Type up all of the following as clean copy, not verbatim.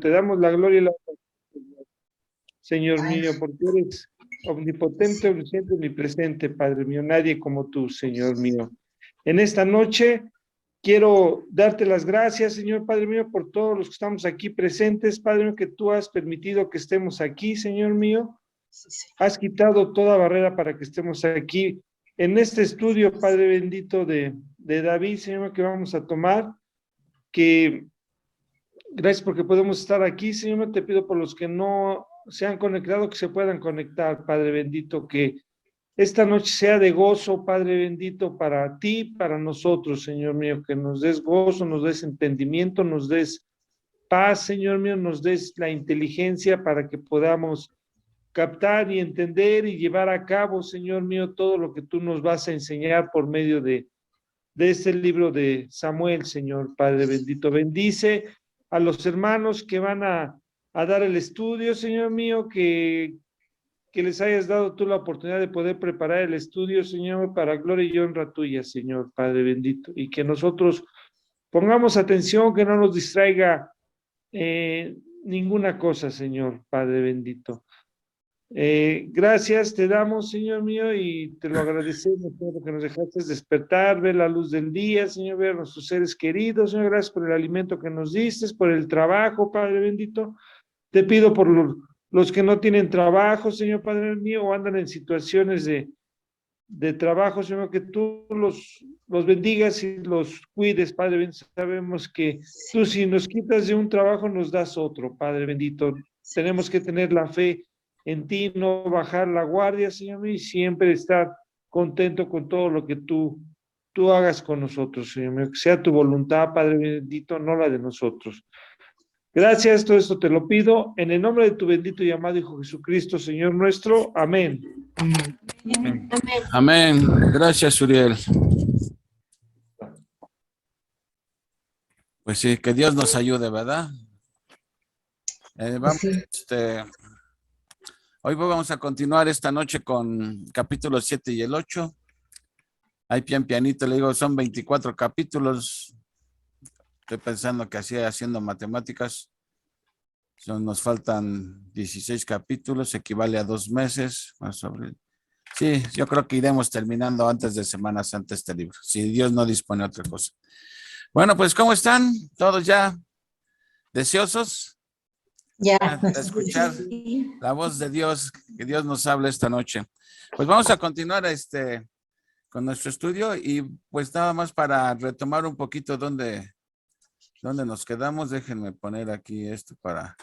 Te damos la gloria y la honra, Señor mío, porque eres omnipotente, omnisciente, omnipresente, Padre mío. Nadie como tú, Señor mío. En esta noche quiero darte las gracias, Señor Padre mío, por todos los que estamos aquí presentes, Padre mío, que tú has permitido que estemos aquí, Señor mío. Has quitado toda barrera para que estemos aquí en este estudio, Padre bendito, de David, Señor, que vamos a tomar, que gracias porque podemos estar aquí, Señor, te pido por los que no se han conectado, que se puedan conectar, Padre bendito, que esta noche sea de gozo, Padre bendito, para ti, para nosotros, Señor mío, que nos des gozo, nos des entendimiento, nos des paz, Señor mío, nos des la inteligencia para que podamos captar y entender y llevar a cabo, Señor mío, todo lo que tú nos vas a enseñar por medio de este libro de Samuel, Señor Padre bendito. Bendice a los hermanos que van a dar el estudio, Señor mío, que les hayas dado tú la oportunidad de poder preparar el estudio, Señor, para gloria y honra tuya, Señor Padre bendito, y que nosotros pongamos atención, que no nos distraiga ninguna cosa, Señor Padre bendito. Gracias te damos, Señor mío, y te lo agradecemos por lo que nos dejaste despertar, ver la luz del día, Señor, ver a nuestros seres queridos, Señor, gracias por el alimento que nos diste, por el trabajo, Padre bendito. Te pido por los que no tienen trabajo, Señor Padre mío, o andan en situaciones de trabajo, Señor, que tú los bendigas y los cuides, Padre bendito. Sabemos que tú si nos quitas de un trabajo nos das otro, Padre bendito. Tenemos que tener la fe en ti, no bajar la guardia, Señor mío, y siempre estar contento con todo lo que tú hagas con nosotros, Señor mío. Que sea tu voluntad, Padre bendito, no la de nosotros. Gracias, todo esto te lo pido en el nombre de tu bendito y amado Hijo Jesucristo, Señor nuestro. Amén. Amén. Amén. Gracias, Uriel. Pues sí, que Dios nos ayude, ¿verdad? Vamos, hoy vamos a continuar esta noche con capítulos 7 y el 8. Ahí pianito, le digo, son 24 capítulos. Estoy pensando que así haciendo matemáticas, nos faltan 16 capítulos, equivale a 2 meses. Más sobre... Sí, yo creo que iremos terminando antes de Semana Santa este libro, si Dios no dispone otra cosa. Bueno, pues, ¿cómo están? ¿Todos ya deseosos? Ya. De escuchar la voz de Dios, que Dios nos hable esta noche. Pues vamos a continuar con nuestro estudio y pues nada más para retomar un poquito dónde nos quedamos. Déjenme poner aquí esto para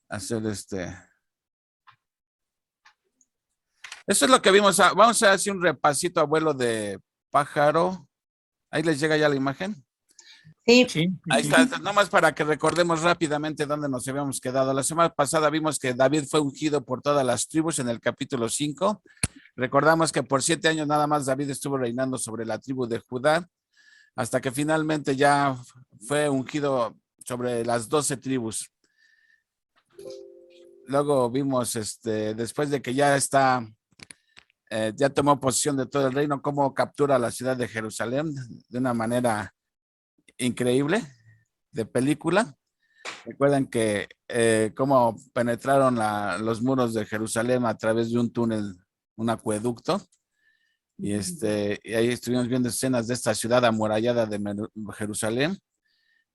hacer Eso es lo que vimos. Vamos a hacer un repasito a vuelo de pájaro. Ahí les llega ya la imagen. Sí. Ahí está, nomás para que recordemos rápidamente dónde nos habíamos quedado. La semana pasada vimos que David fue ungido por todas las tribus en el capítulo 5. Recordamos que por 7 años nada más David estuvo reinando sobre la tribu de Judá, hasta que finalmente ya fue ungido sobre las 12 tribus. Luego vimos, después de que ya ya tomó posesión de todo el reino, cómo captura la ciudad de Jerusalén de una manera increíble, de película. Recuerdan que cómo penetraron los muros de Jerusalén a través de un túnel, un acueducto, y ahí estuvimos viendo escenas de esta ciudad amurallada de Jerusalén,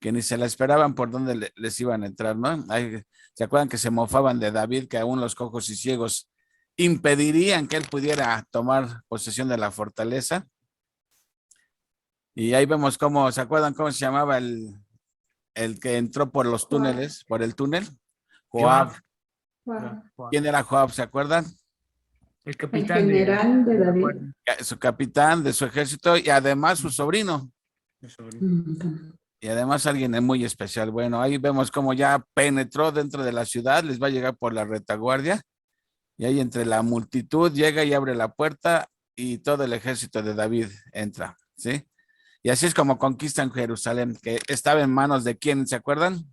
que ni se la esperaban por dónde les iban a entrar, ¿no? ¿Se acuerdan que se mofaban de David, que aún los cojos y ciegos impedirían que él pudiera tomar posesión de la fortaleza? Y ahí vemos cómo, ¿se acuerdan cómo se llamaba el que entró por los túneles, por el túnel? Joab. ¿Quién era Joab? ¿Se acuerdan? El capitán. El general de David. Su capitán de su ejército y además su sobrino. Y además alguien muy especial. Bueno, ahí vemos cómo ya penetró dentro de la ciudad, les va a llegar por la retaguardia. Y ahí entre la multitud llega y abre la puerta y todo el ejército de David entra, ¿sí? Y así es como conquistan Jerusalén, que estaba en manos de quién, ¿se acuerdan?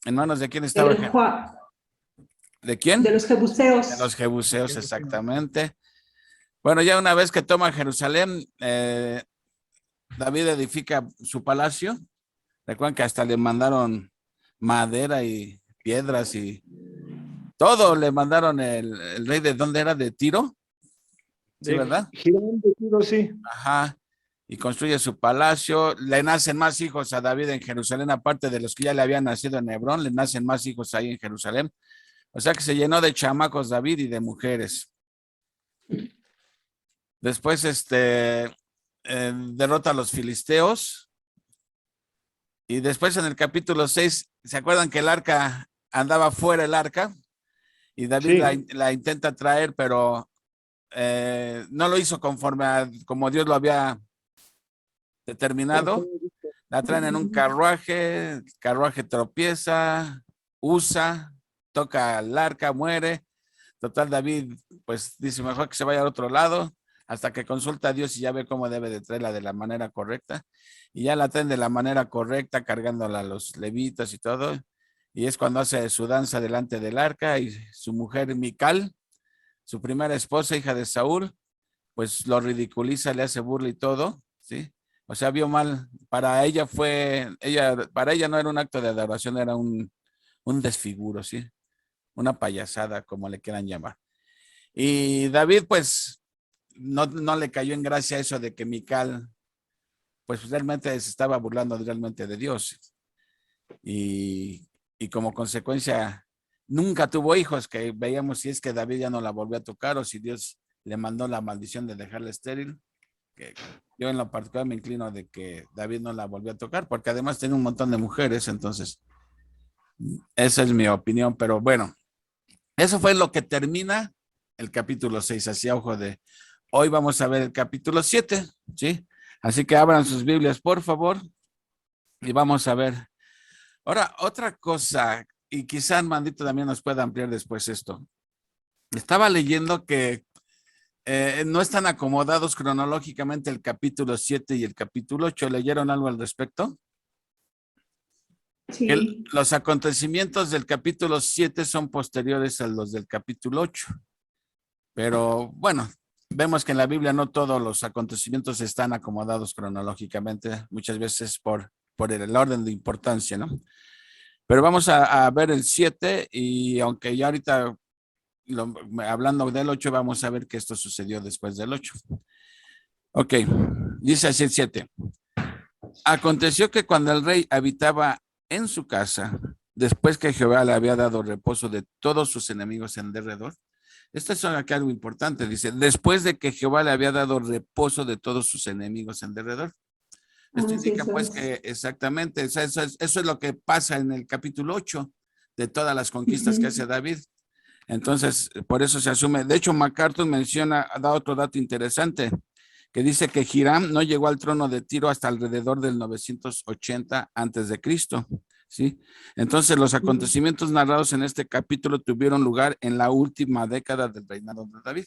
¿En manos de quién estaba? ¿De quién? De los jebuseos. De los jebuseos, exactamente. Bueno, ya una vez que toma Jerusalén, David edifica su palacio. Recuerdan que hasta le mandaron madera y piedras y todo le mandaron el rey de ¿dónde era? De Tiro. Sí, ¿verdad? Girón de Tiro, sí. Ajá. Y construye su palacio. Le nacen más hijos a David en Jerusalén, aparte de los que ya le habían nacido en Hebrón, le nacen más hijos ahí en Jerusalén. O sea que se llenó de chamacos David y de mujeres. Después, derrota a los filisteos. Y después en el capítulo 6, ¿se acuerdan que el arca andaba fuera el arca? Y David Sí. la intenta traer, pero no lo hizo conforme a como Dios lo había determinado. La traen en un carruaje, el carruaje tropieza, usa, toca el arca, muere. Total, David, pues dice, mejor que se vaya al otro lado, hasta que consulta a Dios y ya ve cómo debe de traerla de la manera correcta. Y ya la traen de la manera correcta, cargándola a los levitas y todo. Y es cuando hace su danza delante del arca y su mujer Mical, su primera esposa, hija de Saúl, pues lo ridiculiza, le hace burla y todo, ¿sí? O sea, vio mal. Para ella no era un acto de adoración, era un desfiguro, ¿sí? Una payasada, como le quieran llamar. Y David, pues, no le cayó en gracia eso de que Mical, pues realmente se estaba burlando realmente de Dios. Y como consecuencia, nunca tuvo hijos, que veíamos si es que David ya no la volvió a tocar o si Dios le mandó la maldición de dejarla estéril. Que yo en lo particular me inclino de que David no la volvió a tocar, porque además tiene un montón de mujeres, entonces esa es mi opinión, pero bueno, eso fue lo que termina el capítulo 6, hacia ojo de hoy vamos a ver el capítulo 7, ¿sí? Así que abran sus Biblias, por favor, y vamos a ver. Ahora, otra cosa, y quizá Armandito también nos pueda ampliar después esto. Estaba leyendo que no están acomodados cronológicamente el capítulo 7 y el capítulo 8. ¿Leyeron algo al respecto? Sí. Que los acontecimientos del capítulo 7 son posteriores a los del capítulo 8. Pero bueno, vemos que en la Biblia no todos los acontecimientos están acomodados cronológicamente, muchas veces por el orden de importancia, ¿no? Pero vamos a ver el 7 y aunque ya ahorita hablando del 8, vamos a ver que esto sucedió después del 8. Ok, dice así el 7. Aconteció que cuando el rey habitaba en su casa, después que Jehová le había dado reposo de todos sus enemigos en derredor, esto es aquí algo importante, dice, después de que Jehová le había dado reposo de todos sus enemigos en derredor. Esto indica pues que exactamente, eso es lo que pasa en el capítulo 8 de todas las conquistas que hace David. Entonces, por eso se asume. De hecho, MacArthur da otro dato interesante, que dice que Hiram no llegó al trono de Tiro hasta alrededor del 980 antes de Cristo, ¿sí? Entonces, los acontecimientos narrados en este capítulo tuvieron lugar en la última década del reinado de David.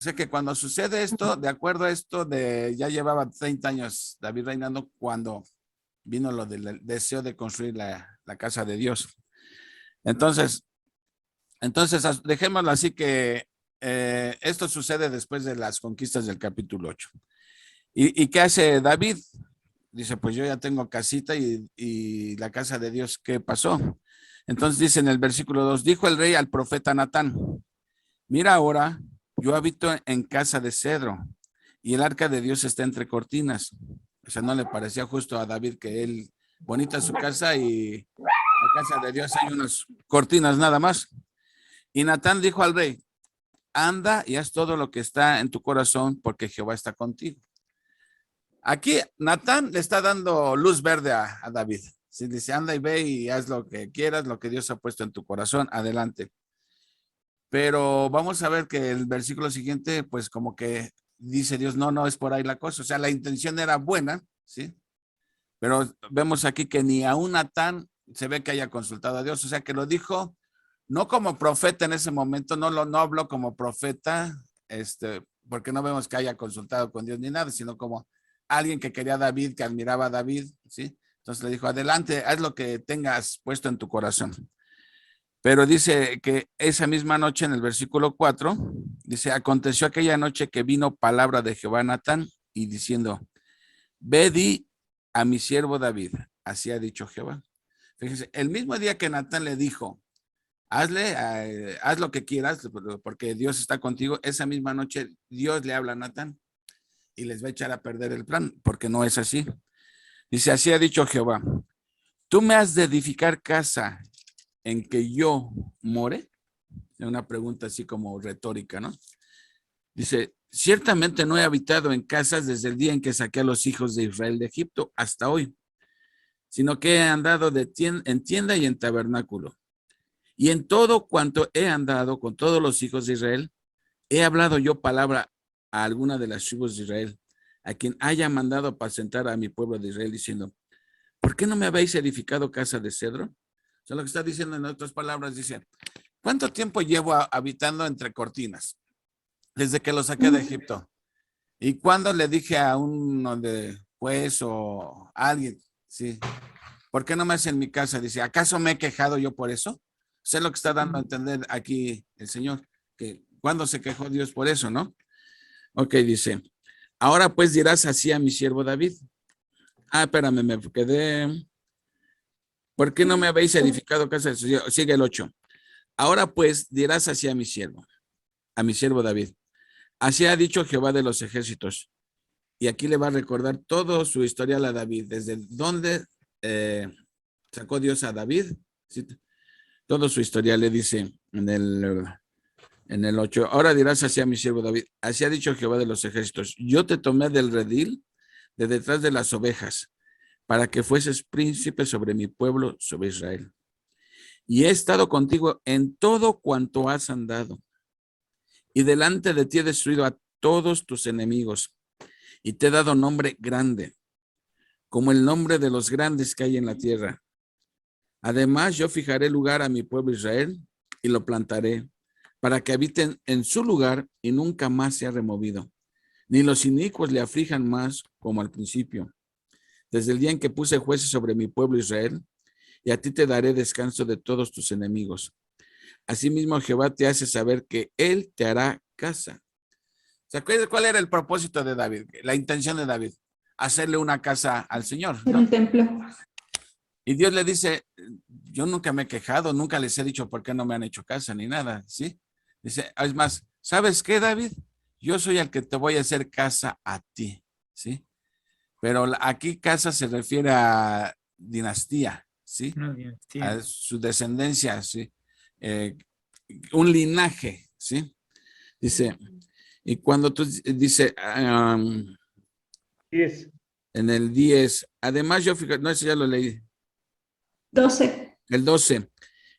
O sea que cuando sucede esto, de acuerdo a esto ya llevaba 30 años David reinando cuando vino lo del deseo de construir la casa de Dios. Entonces, dejémoslo así que esto sucede después de las conquistas del capítulo 8. ¿Y qué hace David? Dice, pues yo ya tengo casita y la casa de Dios, ¿qué pasó? Entonces dice en el versículo 2, dijo el rey al profeta Natán, mira ahora, yo habito en casa de cedro y el arca de Dios está entre cortinas. O sea, no le parecía justo a David que él, bonita su casa y la casa de Dios hay unas cortinas nada más. Y Natán dijo al rey, anda y haz todo lo que está en tu corazón porque Jehová está contigo. Aquí Natán le está dando luz verde a David. Si dice, anda y ve y haz lo que quieras, lo que Dios ha puesto en tu corazón, adelante. Pero vamos a ver que el versículo siguiente, pues como que dice Dios, no es por ahí la cosa. O sea, la intención era buena, ¿sí? Pero vemos aquí que ni aún Natán se ve que haya consultado a Dios. O sea, que lo dijo no como profeta en ese momento, no habló como profeta, porque no vemos que haya consultado con Dios ni nada, sino como alguien que quería a David, que admiraba a David, ¿sí? Entonces le dijo, adelante, haz lo que tengas puesto en tu corazón. Pero dice que esa misma noche en el versículo 4, dice, aconteció aquella noche que vino palabra de Jehová a Natán y diciendo, ve di a mi siervo David, así ha dicho Jehová. Fíjese, el mismo día que Natán le dijo, haz lo que quieras, porque Dios está contigo, esa misma noche Dios le habla a Natán y les va a echar a perder el plan, porque no es así. Dice, así ha dicho Jehová, ¿tú me has de edificar casa en que yo more? Es una pregunta así como retórica, ¿no? Dice, ciertamente no he habitado en casas desde el día en que saqué a los hijos de Israel de Egipto hasta hoy, sino que he andado en tienda y en tabernáculo. Y en todo cuanto he andado con todos los hijos de Israel, he hablado yo palabra a alguna de las tribus de Israel, a quien haya mandado apacentar a mi pueblo de Israel, diciendo, ¿por qué no me habéis edificado casa de cedro? O sea, lo que está diciendo en otras palabras, dice, ¿cuánto tiempo llevo habitando entre cortinas? Desde que lo saqué de Egipto. ¿Y cuando le dije a uno de juez o a alguien, sí, ¿por qué no me hacen mi casa? Dice, ¿acaso me he quejado yo por eso? Sé lo que está dando a entender aquí el Señor, que cuando se quejó Dios por eso, ¿no? Ok, dice, ahora pues dirás así a mi siervo David. Espérame, me quedé. ¿Por qué no me habéis edificado casa? Sigue el 8. Ahora pues dirás así a mi siervo David. Así ha dicho Jehová de los ejércitos. Y aquí le va a recordar todo su historial a David, desde dónde sacó Dios a David. ¿Sí? Todo su historial le dice en el 8. Ahora dirás así a mi siervo David. Así ha dicho Jehová de los ejércitos. Yo te tomé del redil, de detrás de las ovejas, para que fueses príncipe sobre mi pueblo, sobre Israel. Y he estado contigo en todo cuanto has andado. Y delante de ti he destruido a todos tus enemigos. Y te he dado nombre grande, como el nombre de los grandes que hay en la tierra. Además, yo fijaré lugar a mi pueblo Israel y lo plantaré, para que habiten en su lugar y nunca más sea removido. Ni los inicuos le aflijan más como al principio. Desde el día en que puse jueces sobre mi pueblo Israel, y a ti te daré descanso de todos tus enemigos. Asimismo, Jehová te hace saber que él te hará casa. O sea, ¿cuál era el propósito de David? La intención de David, hacerle una casa al Señor, ¿no? Un templo. Y Dios le dice, yo nunca me he quejado, nunca les he dicho por qué no me han hecho casa ni nada, ¿sí? Dice, es más, ¿sabes qué, David? Yo soy el que te voy a hacer casa a ti, ¿sí? Pero aquí casa se refiere a dinastía, ¿sí? Una dinastía. A su descendencia, ¿sí? Un linaje, ¿sí? Dice, y cuando tú dice, 10. en el 10, además yo, no sé, ya lo leí, 12. el 12,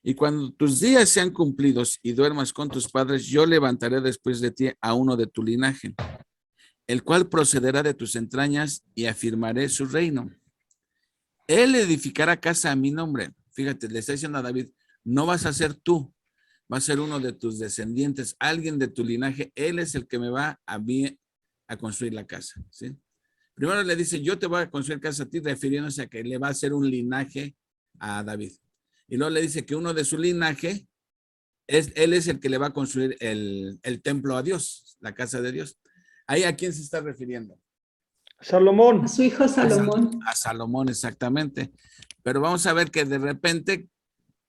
y cuando tus días sean cumplidos y duermas con tus padres, yo levantaré después de ti a uno de tu linaje, el cual procederá de tus entrañas y afirmaré su reino. Él edificará casa a mi nombre. Fíjate, le está diciendo a David, no vas a ser tú, va a ser uno de tus descendientes, alguien de tu linaje, él es el que me va a construir la casa, ¿sí? Primero le dice, yo te voy a construir casa a ti, refiriéndose a que le va a hacer un linaje a David. Y luego le dice que uno de su linaje, él es el que le va a construir el templo a Dios, la casa de Dios. ¿Ahí a quién se está refiriendo? Salomón. A su hijo Salomón. A Salomón, exactamente. Pero vamos a ver que de repente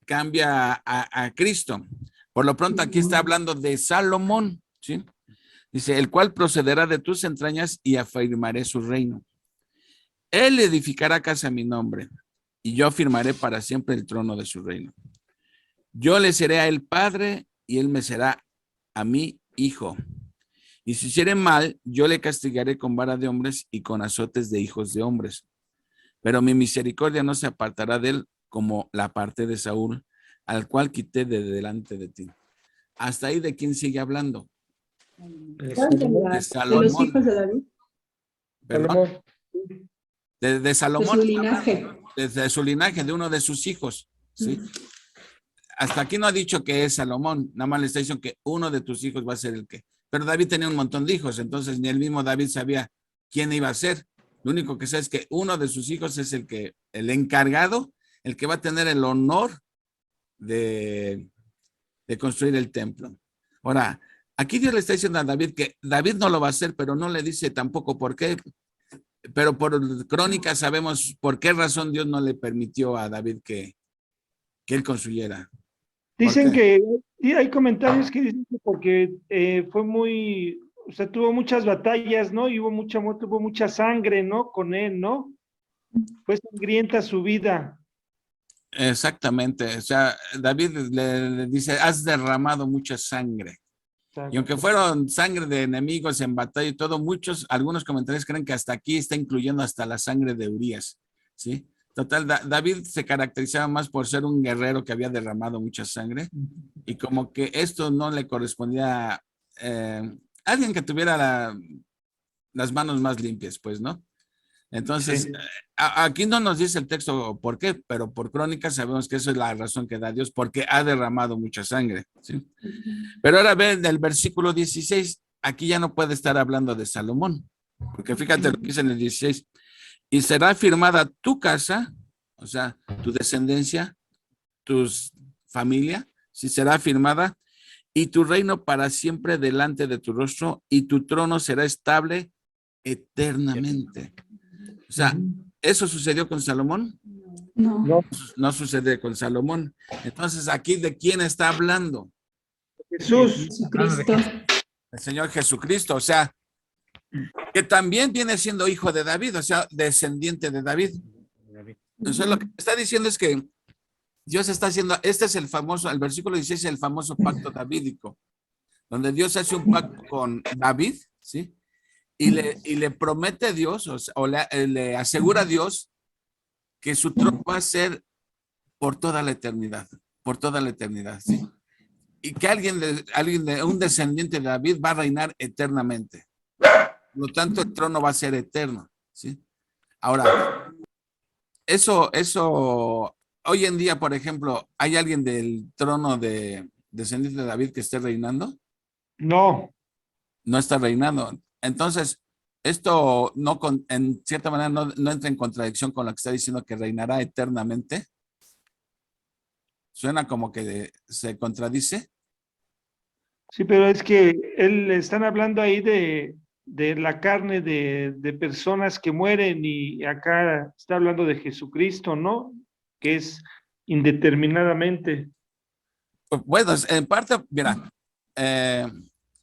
cambia a Cristo. Por lo pronto aquí está hablando de Salomón, ¿sí? Dice, el cual procederá de tus entrañas y afirmaré su reino. Él edificará casa a mi nombre y yo afirmaré para siempre el trono de su reino. Yo le seré a él padre y él me será a mí hijo. Y si hiciere mal, yo le castigaré con vara de hombres y con azotes de hijos de hombres. Pero mi misericordia no se apartará de él como la parte de Saúl, al cual quité de delante de ti. Hasta ahí, ¿de quién sigue hablando? De De Salomón. los Salomón. hijos de David. ¿Perdón? De Salomón. De su linaje. De su linaje, de uno de sus hijos, ¿sí? Hasta aquí no ha dicho que es Salomón, nada más le está diciendo que uno de tus hijos va a ser el que. Pero David tenía un montón de hijos, entonces ni el mismo David sabía quién iba a ser. Lo único que sé es que uno de sus hijos es el encargado, el que va a tener el honor de construir el templo. Ahora, aquí Dios le está diciendo a David que David no lo va a hacer, pero no le dice tampoco por qué. Pero por crónica sabemos por qué razón Dios no le permitió a David que que él construyera. Dicen qué? que, y hay comentarios que dicen que porque fue muy, o sea, tuvo muchas batallas, ¿no? Y hubo mucha muerte, hubo mucha sangre, ¿no? Con él, ¿no? Fue sangrienta su vida. Exactamente. O sea, David le dice, has derramado mucha sangre. Y aunque Exacto. fueron sangre de enemigos en batalla y todo, algunos comentarios creen que hasta aquí está incluyendo hasta la sangre de Urías, ¿sí? Total, David se caracterizaba más por ser un guerrero que había derramado mucha sangre y como que esto no le correspondía a alguien que tuviera las manos más limpias, pues, ¿no? Entonces, Sí. aquí no nos dice el texto por qué, pero por crónicas sabemos que eso es la razón que da Dios, porque ha derramado mucha sangre, ¿sí? Pero ahora ven el versículo 16, aquí ya no puede estar hablando de Salomón, porque fíjate lo que dice en el 16, y será firmada tu casa, o sea, tu descendencia, tu familia, si será firmada, y tu reino para siempre delante de tu rostro, y tu trono será estable eternamente. O sea, ¿eso sucedió con Salomón? No. No, No sucede con Salomón. Entonces, ¿aquí de quién está hablando? Jesús. Jesucristo. El Señor Jesucristo, o sea, que también viene siendo hijo de David, o sea, descendiente de David. Entonces, lo que está diciendo es que Dios está haciendo, este es el famoso, el versículo 16 es el famoso pacto davídico, donde Dios hace un pacto con David, ¿sí? Y le promete a Dios, le asegura a Dios que su trono va a ser por toda la eternidad, ¿sí? Y que un descendiente de David va a reinar eternamente. Por lo tanto, el trono va a ser eterno, ¿sí? Ahora, hoy en día, por ejemplo, ¿hay alguien del trono de descendiente de David que esté reinando? No, No está reinando. Entonces, esto no en cierta manera no entra en contradicción con lo que está diciendo que reinará eternamente. Suena como que se contradice. sí, pero es que él están hablando ahí de la carne de personas que mueren y acá está hablando de Jesucristo, ¿no? Que es indeterminadamente. Bueno, en parte, mira, eh,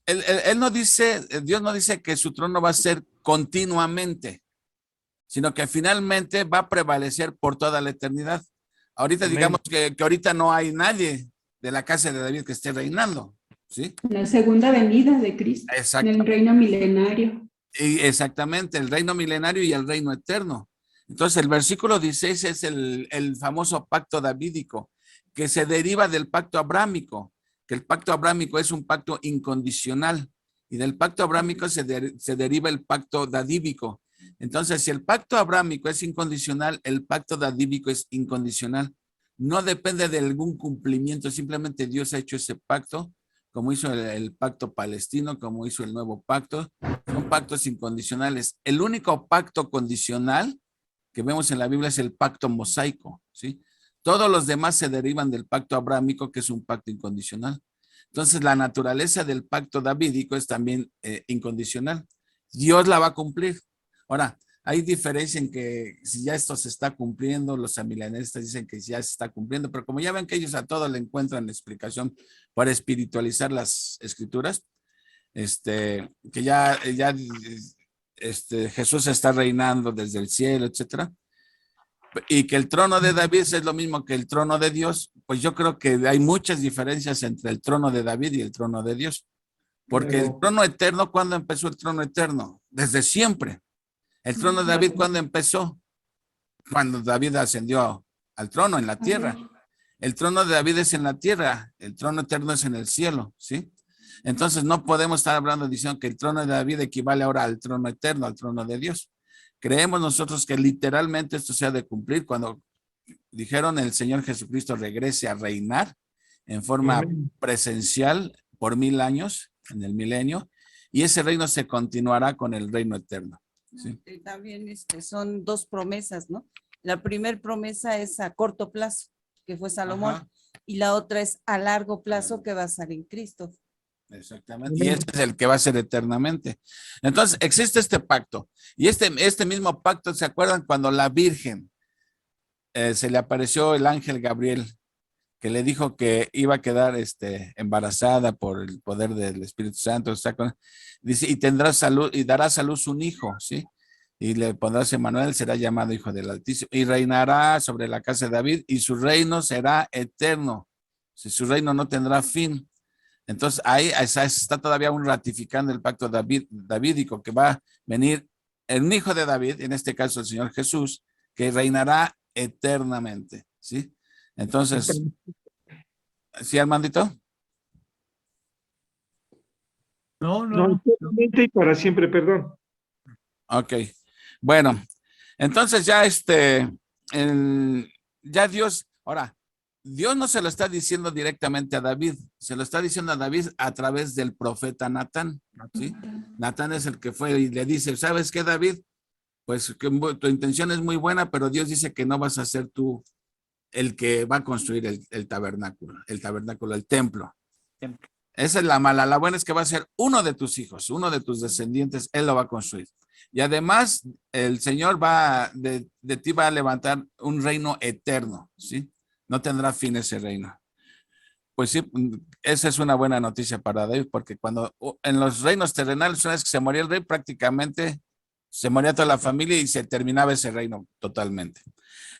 él no dice, Dios no dice que su trono va a ser continuamente, sino que finalmente va a prevalecer por toda la eternidad. Ahorita Amén. digamos que ahorita no hay nadie de la casa de David que esté reinando, ¿sí? La segunda venida de Cristo en el Exactamente. reino milenario. Y exactamente, el reino milenario y el reino eterno. Entonces, el versículo 16 es el famoso pacto davídico, que se deriva del pacto abrámico, que el pacto abrámico es un pacto incondicional, y del pacto abrámico se deriva el pacto dadívico. Entonces, si el pacto abrámico es incondicional, el pacto dadívico es incondicional. No depende de algún cumplimiento, simplemente Dios ha hecho ese pacto, como hizo el pacto palestino, como hizo el nuevo pacto. Son pactos incondicionales. El único pacto condicional que vemos en la Biblia es el pacto mosaico, ¿sí? Todos los demás se derivan del pacto abrámico, que es un pacto incondicional. Entonces, la naturaleza del pacto davídico es también incondicional. Dios la va a cumplir. Ahora, hay diferencia en que si ya esto se está cumpliendo, los amilanistas dicen que ya se está cumpliendo, pero como ya ven que ellos a todo le encuentran explicación para espiritualizar las escrituras, que ya Jesús está reinando desde el cielo, etcétera, y que el trono de David es lo mismo que el trono de Dios, pues yo creo que hay muchas diferencias entre el trono de David y el trono de Dios, porque el trono eterno, ¿cuándo empezó el trono eterno? Desde siempre. El trono de David, ¿cuándo empezó? Cuando David ascendió al trono en la tierra. El trono de David es en la tierra, el trono eterno es en el cielo, ¿sí? Entonces no podemos estar hablando diciendo que el trono de David equivale ahora al trono eterno, al trono de Dios. Creemos nosotros que literalmente esto se ha de cumplir cuando dijeron el Señor Jesucristo regrese a reinar en forma Amén. presencial por 1000 años en el milenio, y ese reino se continuará con el reino eterno. ¿Sí? También son dos promesas, ¿no? La primera promesa es a corto plazo, que fue Salomón, Ajá. y la otra es a largo plazo, que va a ser en Cristo. Exactamente. Y este es el que va a ser eternamente. Entonces, existe este pacto. Y este mismo pacto, ¿se acuerdan cuando la Virgen se le apareció el ángel Gabriel que le dijo que iba a quedar embarazada por el poder del Espíritu Santo. Dice, y tendrá salud, y dará a luz un hijo, ¿sí? Y le pondrás Emmanuel, será llamado Hijo del Altísimo, y reinará sobre la casa de David, y su reino será eterno. Si su reino no tendrá fin. Entonces ahí está todavía aún ratificando el pacto davídico, que va a venir el hijo de David, en este caso el Señor Jesús, que reinará eternamente, ¿sí? Entonces, ¿sí, Armandito? No, No, no. eternamente y para siempre, perdón. Ok. Bueno, entonces ya ya Dios, ahora, Dios no se lo está diciendo directamente a David, se lo está diciendo a David a través del profeta Natán, ¿sí? Natán es el que fue y le dice, ¿sabes qué, David? Pues que tu intención es muy buena, pero Dios dice que no vas a ser tú el que va a construir el tabernáculo, el templo. Esa es la mala. La buena es que va a ser uno de tus hijos, uno de tus descendientes, él lo va a construir. Y además, el Señor de ti va a levantar un reino eterno, ¿sí? No tendrá fin ese reino. Pues sí, esa es una buena noticia para David, porque cuando en los reinos terrenales, una vez que se moría el rey, prácticamente se moría toda la familia y se terminaba ese reino totalmente.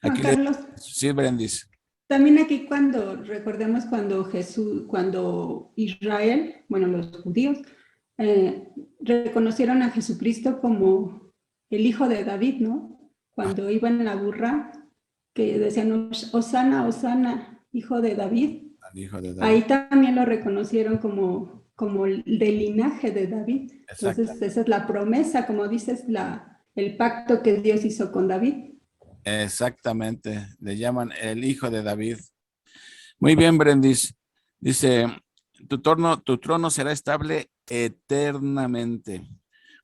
Juan Carlos, Sí, Brendis. también aquí recordemos cuando Israel, bueno, los judíos, reconocieron a Jesucristo como el hijo de David, ¿no? Cuando iban en la burra, que decían, Hosana, Hosana, hijo de David. Hijo de David. Ahí también lo reconocieron como del linaje de David. Entonces, esa es la promesa, como dices, el pacto que Dios hizo con David. Exactamente, le llaman el hijo de David. Muy bien, Brendis. Dice, tu trono será estable eternamente.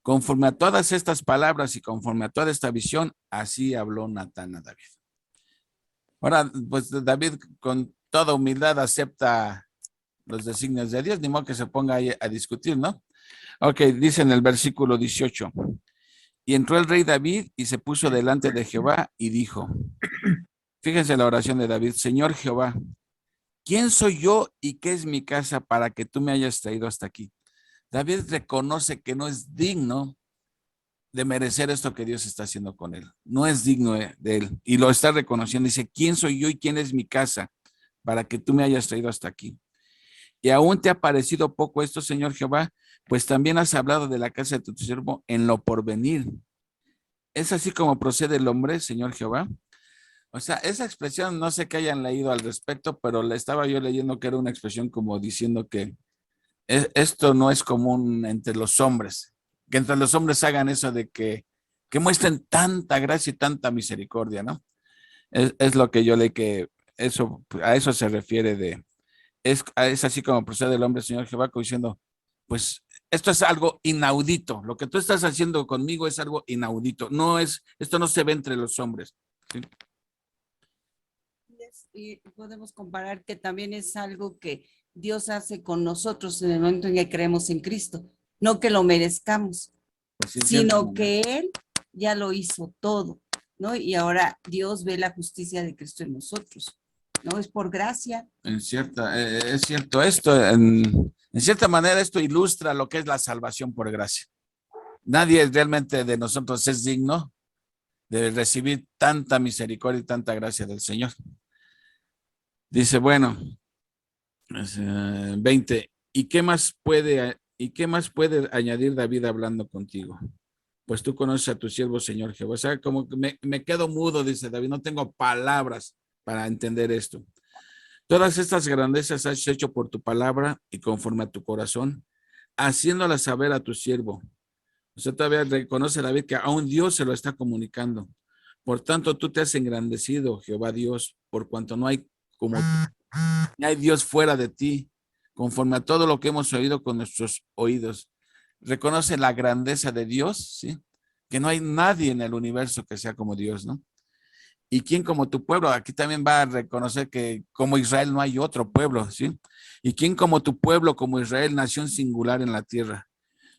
Conforme a todas estas palabras y conforme a toda esta visión, así habló Natán a David. Ahora, pues David con toda humildad acepta los designios de Dios, ni modo que se ponga ahí a discutir, ¿no? Ok, dice en el versículo 18. Y entró el rey David y se puso delante de Jehová y dijo, fíjense la oración de David, Señor Jehová, ¿quién soy yo y qué es mi casa para que tú me hayas traído hasta aquí? David reconoce que no es digno de merecer esto que Dios está haciendo con él. No es digno de él y lo está reconociendo. Dice, ¿quién soy yo y quién es mi casa para que tú me hayas traído hasta aquí? Y aún te ha parecido poco esto, Señor Jehová, pues también has hablado de la casa de tu siervo en lo porvenir. ¿Es así como procede el hombre, Señor Jehová? O sea, esa expresión, no sé qué hayan leído al respecto, pero la estaba yo leyendo que era una expresión como diciendo que esto no es común entre los hombres, que entre los hombres hagan eso de que muestren tanta gracia y tanta misericordia, ¿no? Es lo que yo leí, que a eso se refiere es así como procede el hombre, Señor Jehová, diciendo, pues esto es algo inaudito, lo que tú estás haciendo conmigo es algo inaudito, esto no se ve entre los hombres, ¿sí? Y podemos comparar que también es algo que Dios hace con nosotros en el momento en que creemos en Cristo, no que lo merezcamos, sino que Él ya lo hizo todo, ¿no? Y ahora Dios ve la justicia de Cristo en nosotros, ¿no? Es por gracia. Es cierto esto, en cierta manera esto ilustra lo que es la salvación por gracia. Nadie realmente de nosotros es digno de recibir tanta misericordia y tanta gracia del Señor. Dice, bueno, 20, ¿y qué más puede añadir David hablando contigo? Pues tú conoces a tu siervo, Señor Jehová. O sea, como que me quedo mudo, dice David, no tengo palabras para entender esto. Todas estas grandezas has hecho por tu palabra y conforme a tu corazón, haciéndolas saber a tu siervo. O sea, todavía reconoce David que aún Dios se lo está comunicando. Por tanto, tú te has engrandecido, Jehová Dios, por cuanto no hay como tú. Ni hay Dios fuera de ti, conforme a todo lo que hemos oído con nuestros oídos. Reconoce la grandeza de Dios, ¿sí? Que no hay nadie en el universo que sea como Dios, ¿no? ¿Y quién como tu pueblo? Aquí también va a reconocer que como Israel no hay otro pueblo, ¿sí? ¿Y quién como tu pueblo, como Israel, nación singular en la tierra?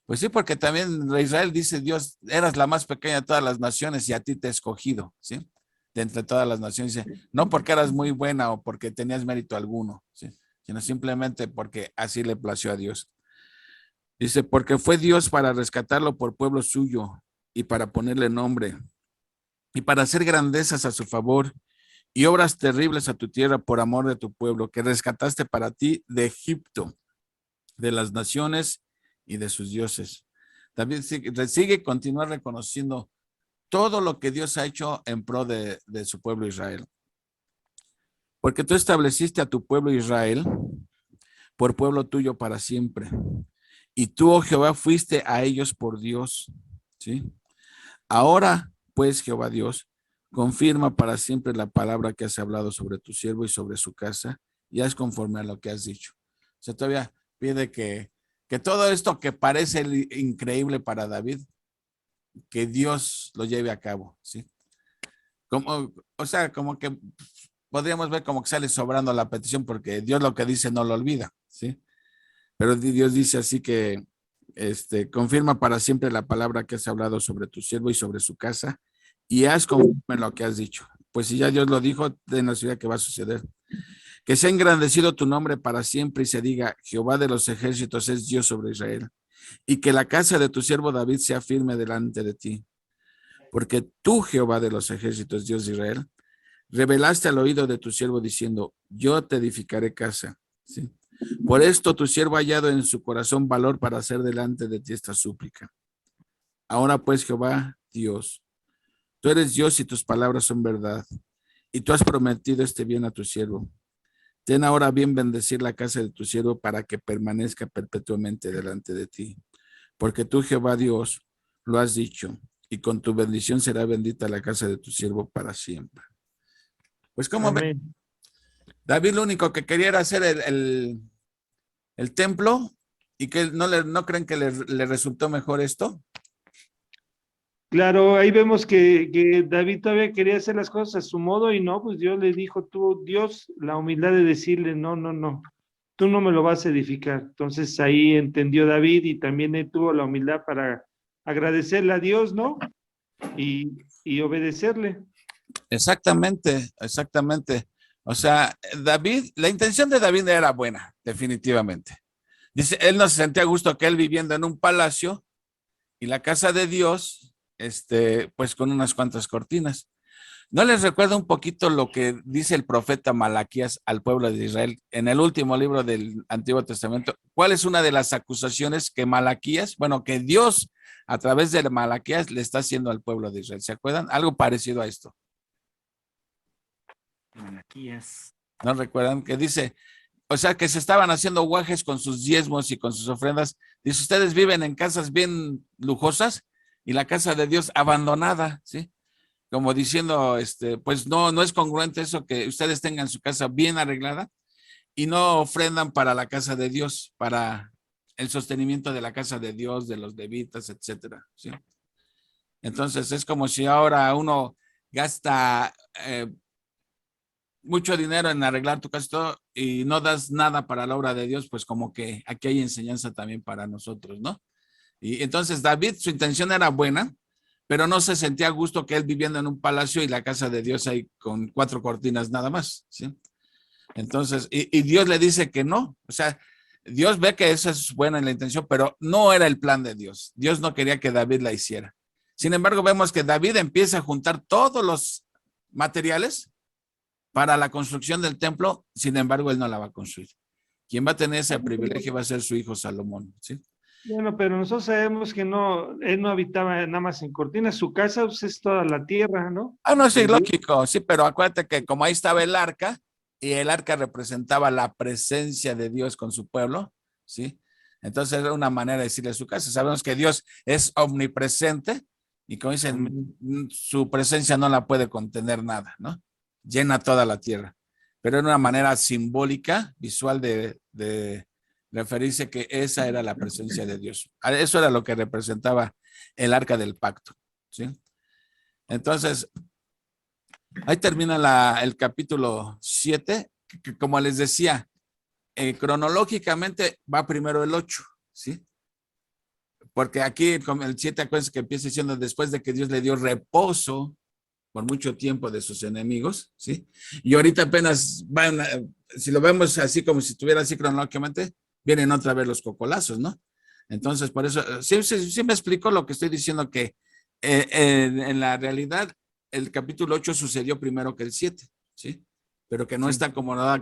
Pues sí, porque también Israel dice Dios, eras la más pequeña de todas las naciones y a ti te he escogido, ¿sí? de entre todas las naciones. Dice, no porque eras muy buena o porque tenías mérito alguno, ¿sí? Sino simplemente porque así le plació a Dios. Dice, porque fue Dios para rescatarlo por pueblo suyo y para ponerle nombre y para hacer grandezas a su favor y obras terribles a tu tierra por amor de tu pueblo, que rescataste para ti de Egipto, de las naciones y de sus dioses. También sigue continuar reconociendo todo lo que Dios ha hecho en pro de su pueblo Israel. Porque tú estableciste a tu pueblo Israel por pueblo tuyo para siempre. Y tú, oh Jehová, fuiste a ellos por Dios. ¿Sí? Ahora, pues, Jehová Dios, confirma para siempre la palabra que has hablado sobre tu siervo y sobre su casa, y haz conforme a lo que has dicho. O sea, todavía pide que todo esto que parece increíble para David, que Dios lo lleve a cabo, ¿sí? Como, o sea, como que podríamos ver como que sale sobrando la petición, porque Dios lo que dice no lo olvida, ¿sí? Pero Dios dice así que, confirma para siempre la palabra que has hablado sobre tu siervo y sobre su casa, y haz conforme lo que has dicho. Pues si ya Dios lo dijo, ten la seguridad que va a suceder. Que sea engrandecido tu nombre para siempre y se diga, Jehová de los ejércitos es Dios sobre Israel. Y que la casa de tu siervo David sea firme delante de ti. Porque tú, Jehová de los ejércitos, Dios de Israel, revelaste al oído de tu siervo diciendo, yo te edificaré casa. ¿Sí? Por esto tu siervo ha hallado en su corazón valor para hacer delante de ti esta súplica. Ahora pues, Jehová, Dios, tú eres Dios y tus palabras son verdad. Y tú has prometido este bien a tu siervo. Ten ahora bien bendecir la casa de tu siervo para que permanezca perpetuamente delante de ti. Porque tú, Jehová Dios, lo has dicho, y con tu bendición será bendita la casa de tu siervo para siempre. Pues como ven, David lo único que quería era hacer el templo, y que no creen que le resultó mejor esto. Claro, ahí vemos que David todavía quería hacer las cosas a su modo y no, pues Dios le dijo, Dios, la humildad de decirle, no, no, no, tú no me lo vas a edificar. Entonces ahí entendió David y también él tuvo la humildad para agradecerle a Dios, ¿no? Y obedecerle. Exactamente, exactamente. O sea, David, la intención de David era buena, definitivamente. Dice, él no se sentía a gusto que él viviendo en un palacio y la casa de Dios, pues con unas cuantas cortinas. ¿No les recuerda un poquito lo que dice el profeta Malaquías al pueblo de Israel en el último libro del Antiguo Testamento? ¿Cuál es una de las acusaciones que Malaquías, bueno, que Dios a través de Malaquías le está haciendo al pueblo de Israel? ¿Se acuerdan? Algo parecido a esto. Malaquías. ¿No recuerdan? Que dice, o sea, que se estaban haciendo guajes con sus diezmos y con sus ofrendas. Dice, ustedes viven en casas bien lujosas y la casa de Dios abandonada, ¿sí? Como diciendo, pues no es congruente eso que ustedes tengan su casa bien arreglada y no ofrendan para la casa de Dios, para el sostenimiento de la casa de Dios, de los levitas, etcétera, ¿sí? Entonces es como si ahora uno gasta mucho dinero en arreglar tu casa y todo, y no das nada para la obra de Dios, pues como que aquí hay enseñanza también para nosotros, ¿no? Y entonces David, su intención era buena, pero no se sentía a gusto que él viviendo en un palacio y la casa de Dios ahí con 4 cortinas nada más, ¿sí? Entonces, y Dios le dice que no, o sea, Dios ve que esa es buena en la intención, pero no era el plan de Dios. Dios no quería que David la hiciera. Sin embargo, vemos que David empieza a juntar todos los materiales para la construcción del templo, sin embargo, él no la va a construir. Quien va a tener ese privilegio va a ser su hijo Salomón, ¿sí? Bueno, pero nosotros sabemos que no, él no habitaba nada más en cortinas, su casa pues, es toda la tierra, ¿no? Ah, no, sí, Donde lógico, sí, pero acuérdate que como ahí estaba el arca, y el arca representaba la presencia de Dios con su pueblo, ¿sí? Entonces era una manera de decirle a su casa. Sabemos que Dios es omnipresente, y como dicen, su presencia no la puede contener nada, ¿no? Llena toda la tierra. Pero era una manera simbólica, visual de referirse que esa era la presencia de Dios. Eso era lo que representaba el arca del pacto, ¿sí? Entonces, ahí termina el capítulo 7, que como les decía, cronológicamente va primero el 8, ¿sí? Porque aquí el 7, acuérdense que empieza diciendo después de que Dios le dio reposo por mucho tiempo de sus enemigos, ¿sí? Y ahorita apenas van, si lo vemos así como si estuviera así cronológicamente, vienen otra vez los cocolazos, ¿no? Entonces, por eso, sí me explico lo que estoy diciendo, que en la realidad el capítulo 8 sucedió primero que el 7, ¿sí? Pero que no está acomodada.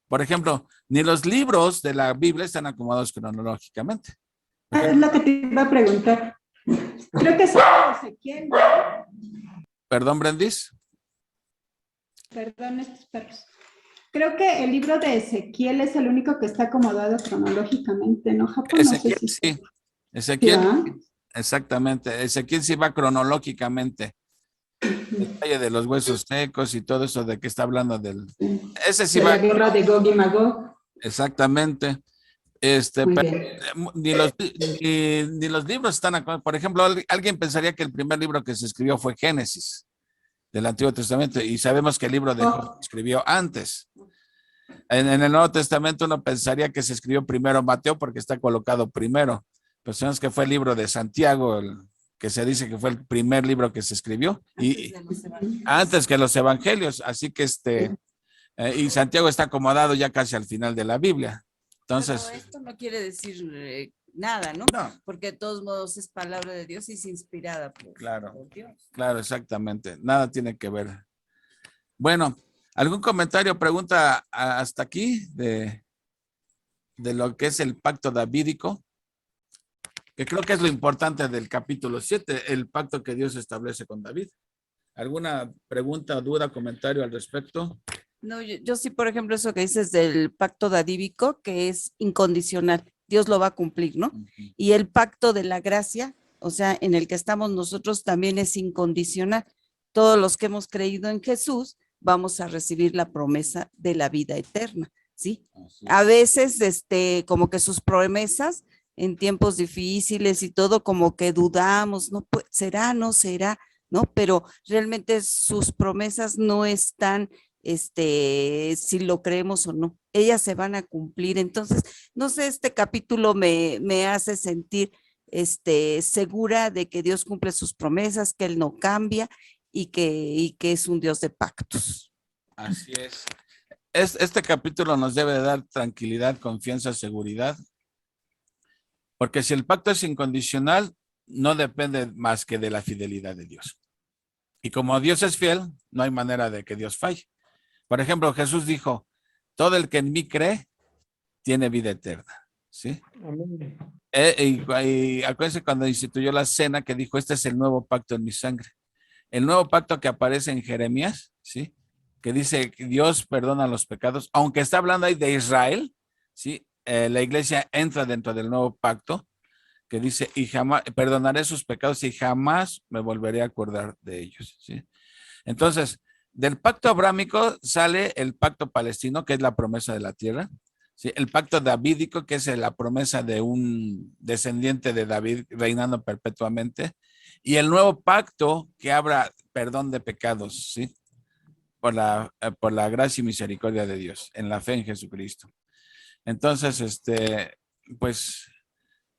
Por ejemplo, ni los libros de la Biblia están acomodados cronológicamente. Es lo que te iba a preguntar. Creo que es Ezequiel, ¿no? Perdón, Brendis. Perdón, estos perros. Creo que el libro de Ezequiel es el único que está acomodado cronológicamente, ¿no, Japón? No sé Ezequiel, si sí. ¿sí, Ezequiel, ¿verdad? exactamente. Ezequiel sí va cronológicamente. El detalle de los huesos secos y todo eso de que está hablando del... Ese sí De va la guerra de Gog y Magog. exactamente. Muy Pero bien. ni los libros están... Por ejemplo, alguien pensaría que el primer libro que se escribió fue Génesis, del Antiguo Testamento, y sabemos que el libro de Job se escribió antes. En el Nuevo Testamento uno pensaría que se escribió primero Mateo porque está colocado primero. Pues sabemos que fue el libro de Santiago, que se dice que fue el primer libro que se escribió, y antes que los evangelios. Así que y Santiago está acomodado ya casi al final de la Biblia. Entonces, pero esto no quiere decir nada, ¿no? No. Porque de todos modos es palabra de Dios y es inspirada por, Claro. por Dios. Claro, exactamente. Nada tiene que ver. Bueno, ¿algún comentario, pregunta hasta aquí de lo que es el pacto davídico? Que creo que es lo importante del capítulo 7, el pacto que Dios establece con David. ¿Alguna pregunta, duda, comentario al respecto? No, yo sí, por ejemplo, eso que dices del pacto dadívico, que es incondicional, Dios lo va a cumplir, ¿no? Y el pacto de la gracia, o sea, en el que estamos nosotros también es incondicional. Todos los que hemos creído en Jesús vamos a recibir la promesa de la vida eterna, ¿sí? A veces, como que sus promesas en tiempos difíciles y todo, como que dudamos, ¿no? ¿Será, no será? ¿No? Pero realmente sus promesas no están si lo creemos o no, ellas se van a cumplir. Entonces, no sé, este capítulo me hace sentir segura de que Dios cumple sus promesas, que Él no cambia y que es un Dios de pactos. Así es. Este capítulo nos debe dar tranquilidad, confianza, seguridad, porque si el pacto es incondicional, no depende más que de la fidelidad de Dios. Y como Dios es fiel, no hay manera de que Dios falle. Por ejemplo, Jesús dijo, todo el que en mí cree tiene vida eterna, ¿sí? Amén. Y acuérdense cuando instituyó la cena que dijo, este es el nuevo pacto en mi sangre. El nuevo pacto que aparece en Jeremías, ¿sí? Que dice que Dios perdona los pecados, aunque está hablando ahí de Israel, ¿sí? La iglesia entra dentro del nuevo pacto que dice, y jamás, perdonaré sus pecados y jamás me volveré a acordar de ellos, ¿sí? Entonces, del pacto abrámico sale el pacto palestino, que es la promesa de la tierra, ¿sí? El pacto davídico, que es la promesa de un descendiente de David reinando perpetuamente, y el nuevo pacto que habla perdón de pecados, ¿sí? Por la gracia y misericordia de Dios, en la fe en Jesucristo. Entonces, pues,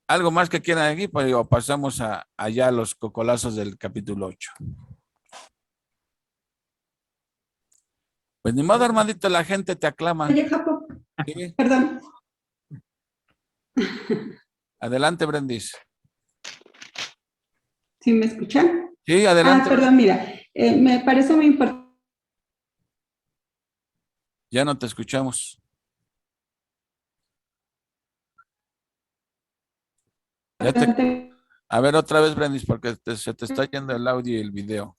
algo más que quieran aquí, pues pasamos allá a los cocolazos del capítulo 8. Pues ni modo, hermanito, la gente te aclama. Oye, Japo, ¿Sí? perdón. Adelante, Brendis. ¿Sí me escuchan? Sí, adelante. Perdón, mira, me parece muy importante. Ya no te escuchamos. A ver, otra vez, Brendis, porque se te está yendo el audio y el video.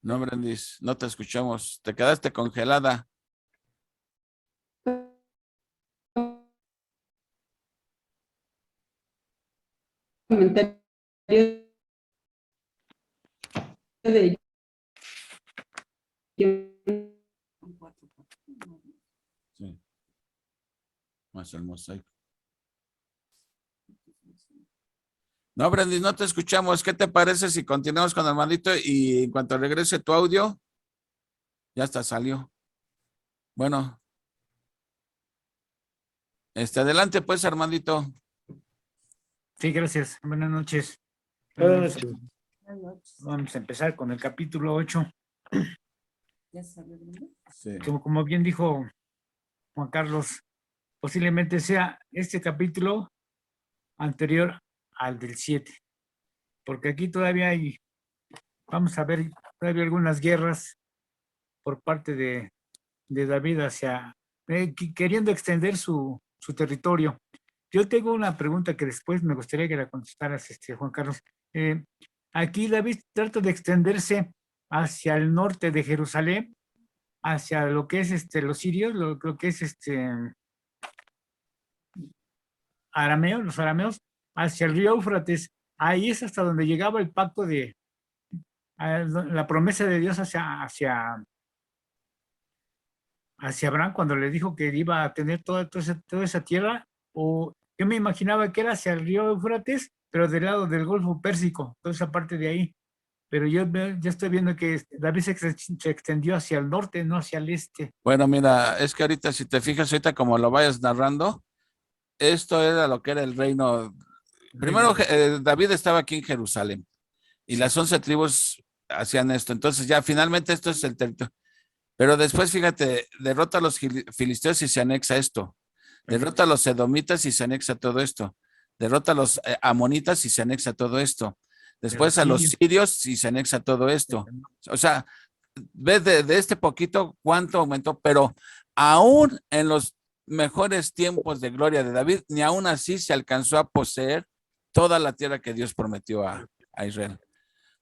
No, Brendis, no te escuchamos. Te quedaste congelada. Comentario de Sí. Más el mosaico. No, Brendis, no te escuchamos. ¿Qué te parece si continuamos con el hermanito y en cuanto regrese tu audio, Ya hasta salió. Bueno. Adelante pues, Armandito. Sí, gracias. Buenas noches. Buenas noches. Vamos a empezar con el capítulo 8. ¿Ya sabe, Bruno? Sí. Como bien dijo Juan Carlos, posiblemente sea este capítulo anterior al del 7, porque aquí todavía vamos a ver todavía algunas guerras por parte de David hacia, queriendo extender su territorio. Yo tengo una pregunta que después me gustaría que la contestaras, Juan Carlos. Aquí David trata de extenderse hacia el norte de Jerusalén, hacia lo que es los sirios, lo que es arameos, los arameos, hacia el río Éufrates. Ahí es hasta donde llegaba el pacto de la promesa de Dios hacia Abraham cuando le dijo que iba a tener toda esa tierra. O yo me imaginaba que era hacia el río Éufrates, pero del lado del Golfo Pérsico, toda esa parte de ahí. Pero yo estoy viendo que David se extendió hacia el norte, no hacia el este. Bueno, mira, es que ahorita, si te fijas, ahorita como lo vayas narrando, esto era lo que era el reino. Primero, David estaba aquí en Jerusalén y las 11 tribus hacían esto. Entonces ya finalmente esto es el territorio. Pero después, fíjate, derrota a los filisteos y se anexa esto. Derrota a los edomitas y se anexa todo esto. Derrota a los amonitas y se anexa todo esto. Después a los sirios y se anexa todo esto. O sea, ves de este poquito cuánto aumentó, pero aún en los mejores tiempos de gloria de David, ni aún así se alcanzó a poseer toda la tierra que Dios prometió a Israel.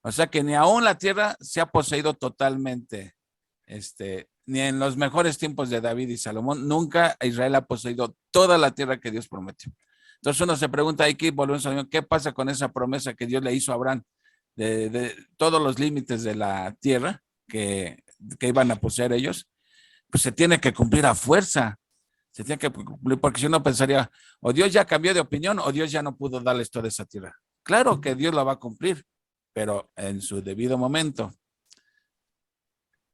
O sea que ni aún la tierra se ha poseído totalmente. Ni en los mejores tiempos de David y Salomón, nunca Israel ha poseído toda la tierra que Dios prometió. Entonces uno se pregunta, aquí volvemos a ¿qué pasa con esa promesa que Dios le hizo a Abraham de todos los límites de la tierra que iban a poseer ellos? Pues se tiene que cumplir a fuerza, se tiene que cumplir, porque si uno pensaría, o Dios ya cambió de opinión o Dios ya no pudo darles toda esa tierra. Claro que Dios la va a cumplir, pero en su debido momento.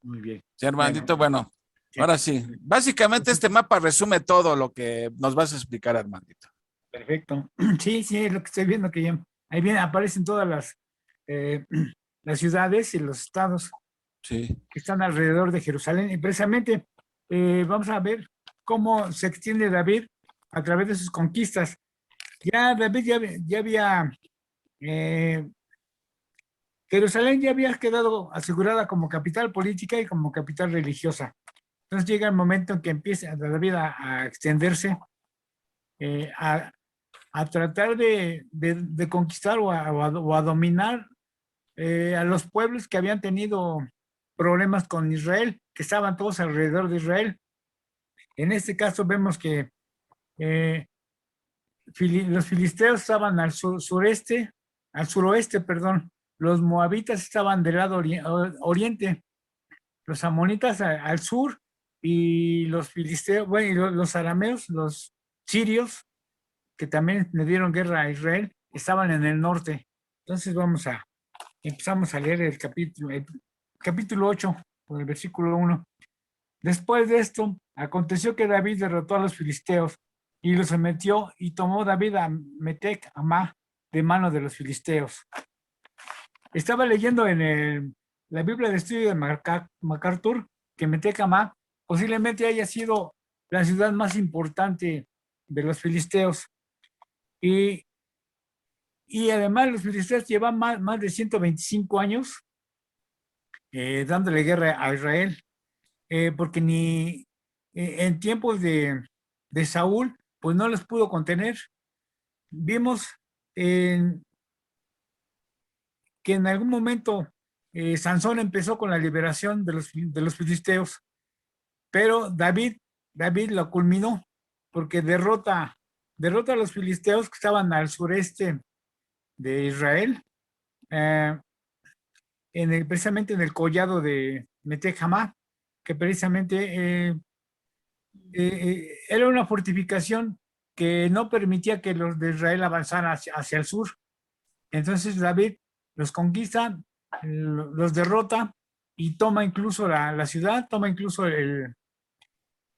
Muy bien. Sí, Armandito, bueno, ahora sí. Básicamente este mapa resume todo lo que nos vas a explicar, Armandito. Perfecto. Sí, es lo que estoy viendo, que ya ahí bien aparecen todas las ciudades y los estados que están alrededor de Jerusalén. Y precisamente vamos a ver cómo se extiende David a través de sus conquistas. Ya David ya había Jerusalén ya había quedado asegurada como capital política y como capital religiosa. Entonces llega el momento en que empieza David a extenderse, a tratar de conquistar o a dominar a los pueblos que habían tenido problemas con Israel, que estaban todos alrededor de Israel. En este caso vemos que los filisteos estaban al suroeste, perdón. Los moabitas estaban del lado oriente, los amonitas al sur, y los filisteos, bueno, y los arameos, los sirios, que también le dieron guerra a Israel, estaban en el norte. Entonces empezamos a leer el capítulo 8, por el versículo 1. Después de esto, aconteció que David derrotó a los filisteos y los sometió, y tomó David a Metec Amá de mano de los filisteos. Estaba leyendo en la Biblia de estudio de MacArthur que Metec Amá posiblemente haya sido la ciudad más importante de los filisteos. Y además los filisteos llevan más de 125 años dándole guerra a Israel, porque ni en tiempos de Saúl, pues no los pudo contener. Vimos que en algún momento Sansón empezó con la liberación de los filisteos, pero David lo culminó, porque derrota a los filisteos que estaban al sureste de Israel, precisamente en el collado de Metec Amá, que precisamente era una fortificación que no permitía que los de Israel avanzaran hacia el sur. Entonces David los conquista, los derrota, y toma incluso la ciudad, toma incluso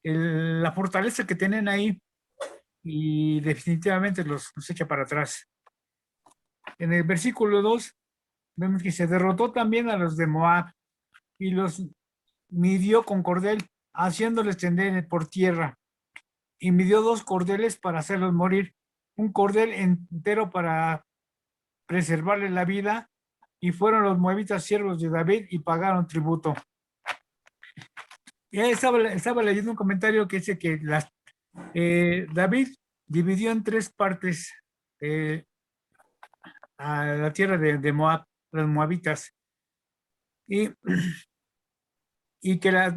la fortaleza que tienen ahí y definitivamente los echa para atrás. En el versículo 2 vemos que se derrotó también a los de Moab y los midió con cordel, haciéndoles tender por tierra. Y midió 2 cordeles para hacerlos morir, un cordel entero para preservarle la vida, y fueron los moabitas siervos de David y pagaron tributo. Y ahí estaba leyendo un comentario que dice que David dividió en 3 partes a la tierra de Moab, los moabitas, y que las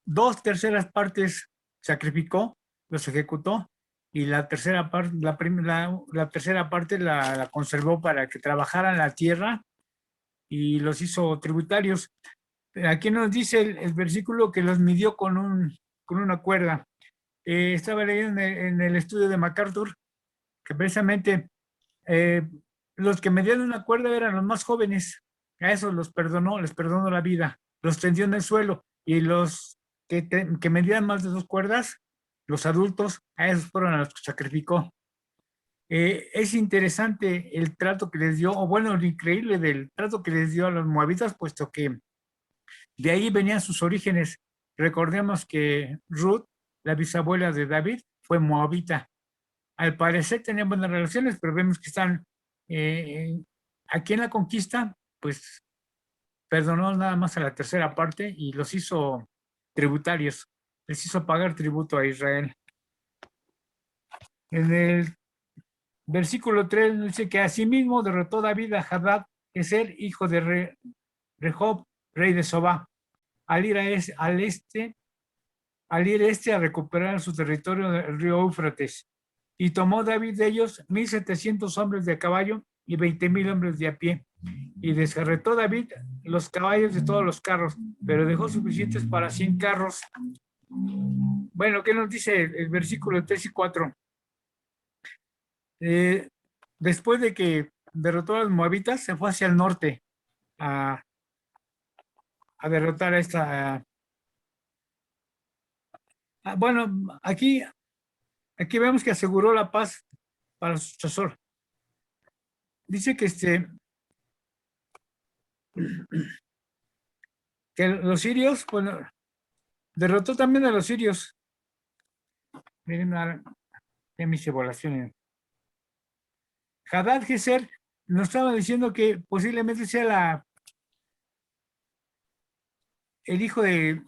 2 terceras partes sacrificó, los ejecutó, y la tercera parte, la tercera parte la conservó para que trabajaran la tierra y los hizo tributarios. Aquí nos dice el versículo que los midió con una cuerda. Estaba leyendo en el estudio de MacArthur que precisamente los que medían una cuerda eran los más jóvenes. A esos les perdonó la vida, los tendió en el suelo, y los que medían más de 2 cuerdas, los adultos, a esos fueron a los que sacrificó. Es interesante el trato que les dio, o bueno, lo increíble del trato que les dio a los moabitas, puesto que de ahí venían sus orígenes. Recordemos que Ruth, la bisabuela de David, fue moabita. Al parecer tenían buenas relaciones, pero vemos que están aquí en la conquista, pues perdonó nada más a la tercera parte y los hizo tributarios, les hizo pagar tributo a Israel. En el versículo 3 dice que asimismo derrotó David a Hadad, Ezer, hijo de Rehob, rey de Sobá, al ir a recuperar su territorio del río Éufrates. Y tomó David de ellos 1,700 hombres de a caballo y 20,000 hombres de a pie. Y descarretó David los caballos de todos los carros, pero dejó suficientes para 100 carros. Bueno, ¿qué nos dice el versículo 3 y 4? Después de que derrotó a los moabitas, se fue hacia el norte a derrotar a esta... bueno, aquí vemos que aseguró la paz para su sucesor. Dice que que los sirios, bueno, derrotó también a los sirios. Miren, en mis evaluaciones. Hadad Gezer nos estaba diciendo que posiblemente sea el hijo de,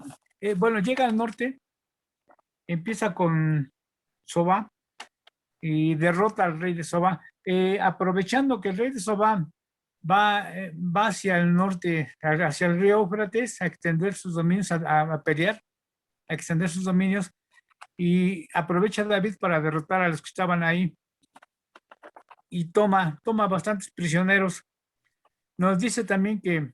bueno, llega al norte, empieza con Sobá y derrota al rey de Sobá, aprovechando que el rey de Sobá va hacia el norte, hacia el río Éufrates, a extender sus dominios, a pelear, a extender sus dominios, y aprovecha David para derrotar a los que estaban ahí y toma bastantes prisioneros. Nos dice también que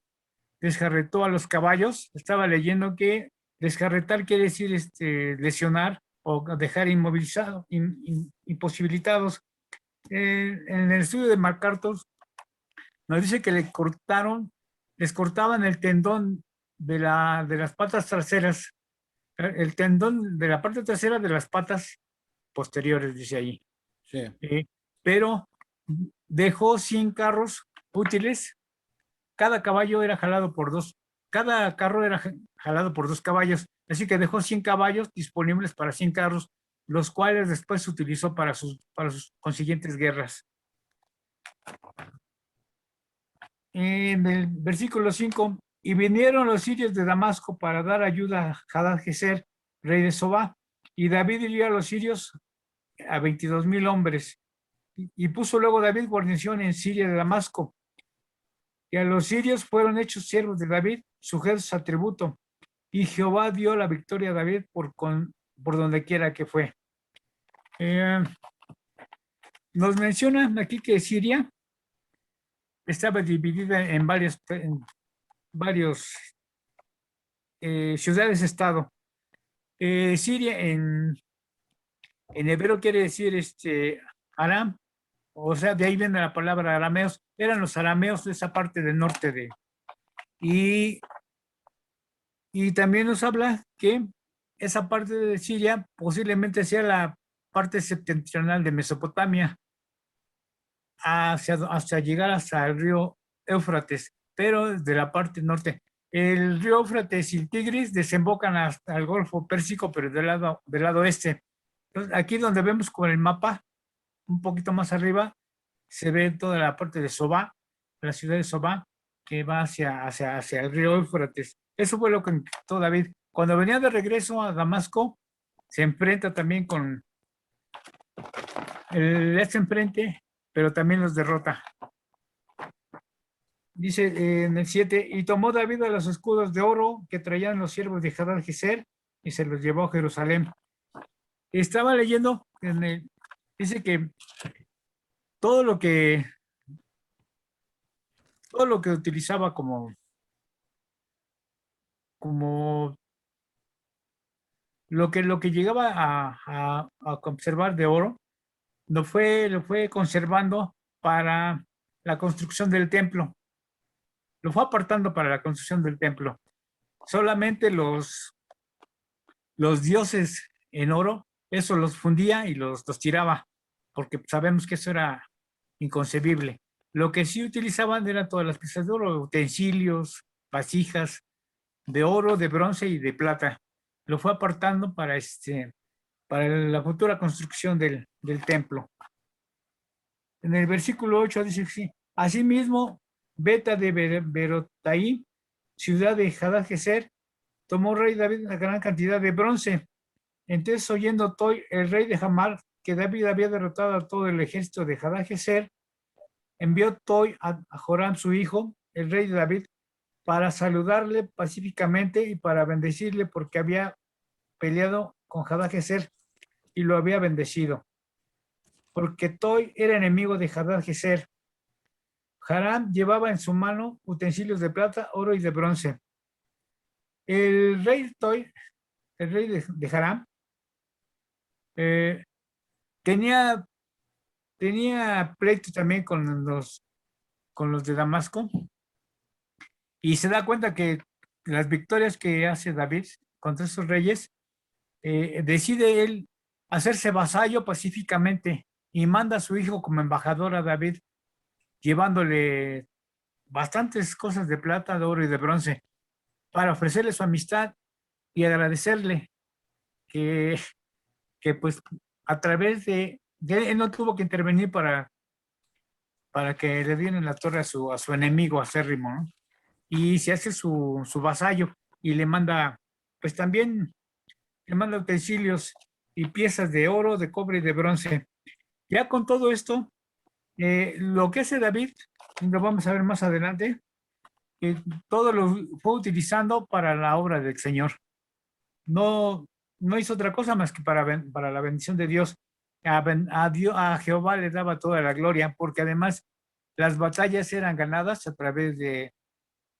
descarretó a los caballos. Estaba leyendo que descarretar quiere decir lesionar o dejar inmovilizados, imposibilitados. En el estudio de MacArthur nos dice que les cortaban el tendón de las patas traseras, el tendón de la parte trasera de las patas posteriores, dice ahí. Sí. Pero dejó 100 carros útiles. Cada caballo era jalado por 2, cada carro era jalado por 2 caballos, así que dejó 100 caballos disponibles para 100 carros, los cuales después se utilizó para sus consiguientes guerras. En el versículo 5, y vinieron los sirios de Damasco para dar ayuda a Hadad Gezer, rey de Sobá, y David hirió a los sirios a 22,000 hombres, y puso luego David guarnición en Siria de Damasco, y a los sirios fueron hechos siervos de David, sujetos a tributo, y Jehová dio la victoria a David por donde quiera que fue. Nos mencionan aquí que Siria estaba dividida en varios ciudades-estado. Siria en hebreo quiere decir Aram, o sea, de ahí viene la palabra arameos. Eran los arameos de esa parte del norte Y también nos habla que esa parte de Siria posiblemente sea la parte septentrional de Mesopotamia, hasta llegar hasta el río Éufrates, pero desde la parte norte. El río Éufrates y el Tigris desembocan hasta el Golfo Pérsico, pero del lado este. Entonces, aquí donde vemos con el mapa, un poquito más arriba, se ve toda la parte de Sobá, la ciudad de Sobá, que va hacia el río Éufrates. Eso fue lo que encontró David. Cuando venía de regreso a Damasco, se enfrenta también con el enfrente, pero también los derrota. Dice en el 7, y tomó David a los escudos de oro que traían los siervos de Hadad-Jezer y se los llevó a Jerusalén. Estaba leyendo, dice que todo lo que utilizaba como lo que llegaba a conservar de oro, lo fue conservando para la construcción del templo. Lo fue apartando para la construcción del templo. Solamente los dioses en oro, eso los fundía y los tiraba, porque sabemos que eso era inconcebible. Lo que sí utilizaban eran todas las piezas de oro, utensilios, vasijas de oro, de bronce y de plata. Lo fue apartando para la futura construcción del templo. En el versículo 8 dice sí, asimismo, Beta de Berotaí, ciudad de Hadad-Jezer, tomó rey David una gran cantidad de bronce. Entonces, oyendo Toi, el rey de Hamar, que David había derrotado a todo el ejército de Hadad-Jezer, envió Toi a Joram, su hijo, el rey de David, para saludarle pacíficamente y para bendecirle porque había peleado con Hadad-Jezer y lo había bendecido. Porque Toi era enemigo de Hadad-Jezer. Joram llevaba en su mano utensilios de plata, oro y de bronce. El rey Toi, el rey de Joram, tenía pleito también con los de Damasco, y se da cuenta que las victorias que hace David contra esos reyes, decide él hacerse vasallo pacíficamente y manda a su hijo como embajador a David, llevándole bastantes cosas de plata, de oro y de bronce, para ofrecerle su amistad y agradecerle que pues a través de él no tuvo que intervenir para que le dieran la torre a su enemigo acérrimo, ¿no? Y se hace su vasallo y le manda, pues también le manda utensilios y piezas de oro, de cobre y de bronce. Ya con todo esto, lo que hace David, lo vamos a ver más adelante, todo lo fue utilizando para la obra del Señor. No hizo otra cosa más que para la bendición de Dios. A Jehová le daba toda la gloria, porque además las batallas eran ganadas a través de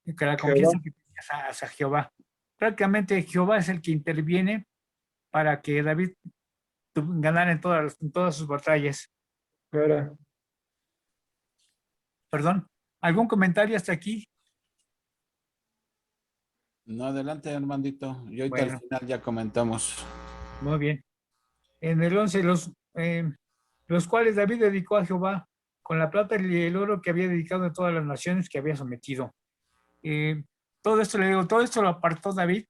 la confianza que tenía hacia Jehová. Prácticamente Jehová es el que interviene para que David ganara en todas sus batallas. Perdón, ¿algún comentario hasta aquí? No, adelante, hermandito. Y ahorita al final ya comentamos. Muy bien. En el 11, los cuales David dedicó a Jehová con la plata y el oro que había dedicado a todas las naciones que había sometido. Todo esto lo apartó David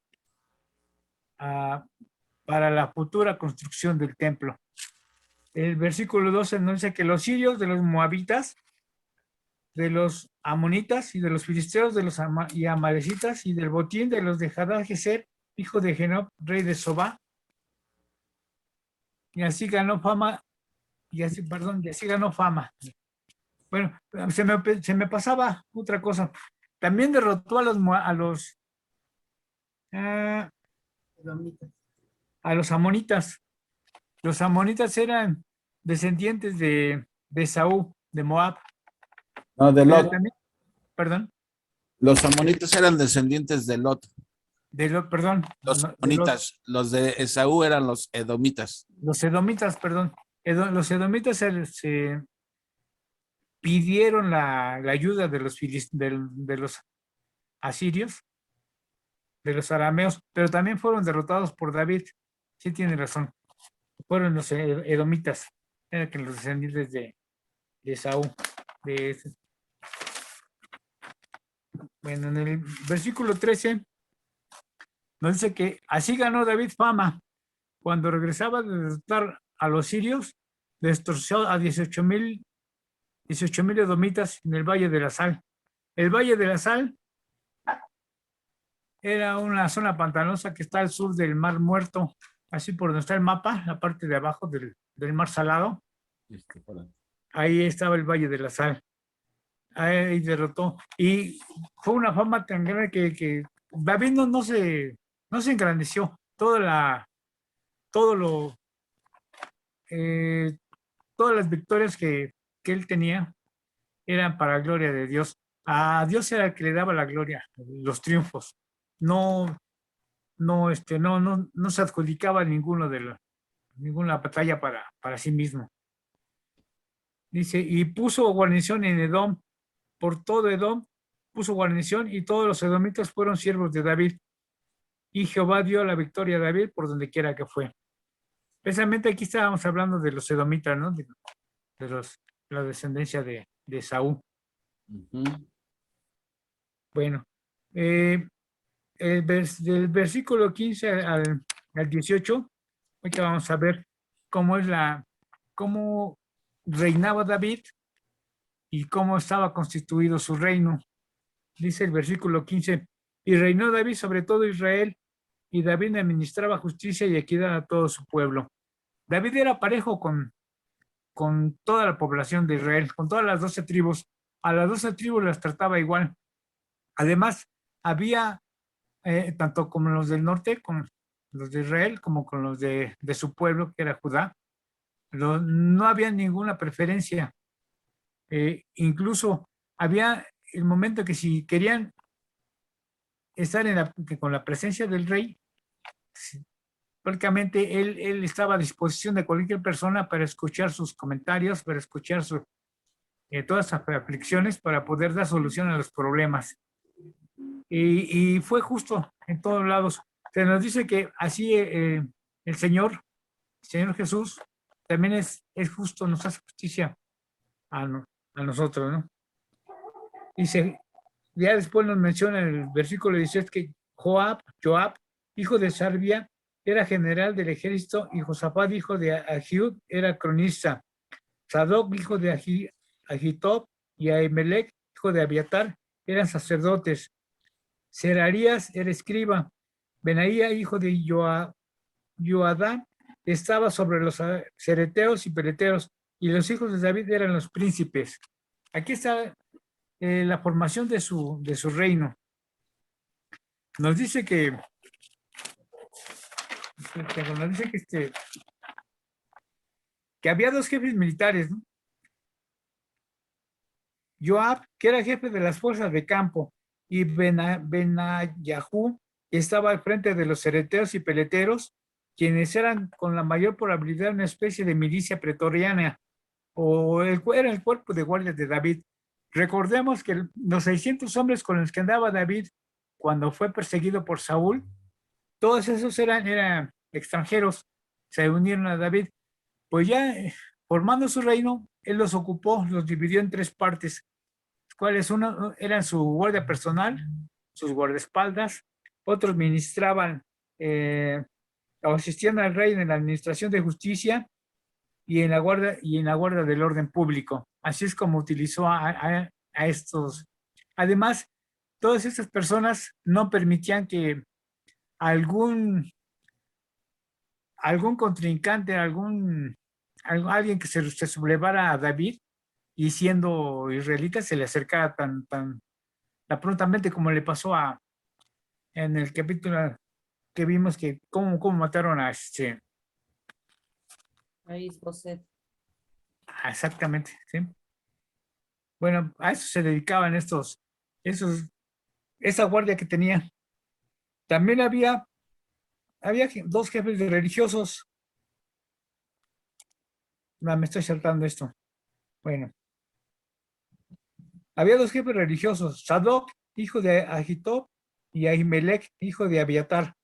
para la futura construcción del templo. El versículo 12 nos dice que los sirios, de los moabitas, de los amonitas y de los filisteos, de los amalecitas y del botín de los de Hadad-Jezer, hijo de Genob, rey de Sobá, y así ganó fama. Bueno, se me pasaba otra cosa. También derrotó a los amonitas. Los amonitas eran descendientes de Esaú, de Moab. No, de Lot. Perdón. Los amonitas eran descendientes de Lot. Perdón. Los amonitas, los de Esaú eran los edomitas. Los edomitas, perdón. Los edomitas se pidieron la ayuda de los asirios, de los arameos, pero también fueron derrotados por David. Sí tiene razón. Fueron los edomitas, eran que los descendientes de Saúl. Bueno, en el versículo 13 nos dice que así ganó David fama. Cuando regresaba de derrotar a los sirios, destrozó a 18,000 edomitas en el Valle de la Sal. El Valle de la Sal era una zona pantanosa que está al sur del Mar Muerto, así por donde está el mapa, la parte de abajo del Mar Salado. Ahí estaba el Valle de la Sal. Ahí derrotó. Y fue una fama tan grande que David no se engrandeció. Todas las victorias que él tenía eran para gloria de Dios. A Dios era el que le daba la gloria, los triunfos. No se adjudicaba ninguna batalla para sí mismo. Dice, y puso guarnición en Edom, por todo Edom puso guarnición, y todos los edomitas fueron siervos de David. Y Jehová dio la victoria a David por donde quiera que fue. Precisamente aquí estábamos hablando de los edomitas, ¿no? De la descendencia de Saúl. Bueno, del versículo 15 al 18, ahorita vamos a ver cómo reinaba David y cómo estaba constituido su reino. Dice el versículo 15, y reinó David sobre todo Israel, y David administraba justicia y equidad a todo su pueblo. David era parejo con toda la población de Israel, con todas las 12 tribus. A las 12 tribus las trataba igual. Además, había, tanto como los del norte, con los de Israel, como con los de su pueblo, que era Judá, no había ninguna preferencia. Incluso había el momento que si querían estar con la presencia del rey, prácticamente él estaba a disposición de cualquier persona para escuchar sus comentarios, para escuchar todas las aflicciones, para poder dar solución a los problemas. Y fue justo en todos lados. Se nos dice que así el Señor Jesús, también es justo, nos hace justicia a nosotros, ¿no? Dice, ya después nos menciona en el versículo 18 que Joab, hijo de Sarvia, era general del ejército, y Josafat, hijo de Ahiud, era cronista. Sadoc, hijo de Ahitob, y Ahimelech, hijo de Abiatar, eran sacerdotes. Serarías era escriba. Benaía, hijo de Joadá, estaba sobre los cereteos y peleteos, y los hijos de David eran los príncipes. Aquí está la formación de su reino. Nos dice que había dos jefes militares, ¿no? Joab, que era jefe de las fuerzas de campo, y Benayahu, que estaba al frente de los cereteos y peleteros, quienes eran con la mayor probabilidad una especie de milicia pretoriana, era el cuerpo de guardias de David. Recordemos que los 600 hombres con los que andaba David cuando fue perseguido por Saúl, todos esos eran extranjeros, se unieron a David. Pues ya formando su reino, él los ocupó, los dividió en 3 partes, cuales uno eran su guardia personal, sus guardaespaldas, otros ministraban o asistían al rey en la administración de justicia y en la guardia del orden público. Así es como utilizó a estos. Además, todas estas personas no permitían que algún contrincante, alguien que se sublevara a David y siendo israelita se le acercara tan prontamente como le pasó en el capítulo que vimos que cómo mataron a exactamente, ¿sí? Bueno, a eso se dedicaban esa guardia que tenía. También había 2 jefes religiosos. No, me estoy saltando esto. Bueno. Había 2 jefes religiosos, Sadoc hijo de Ahitob, y Ahimelech, hijo de Abiatar.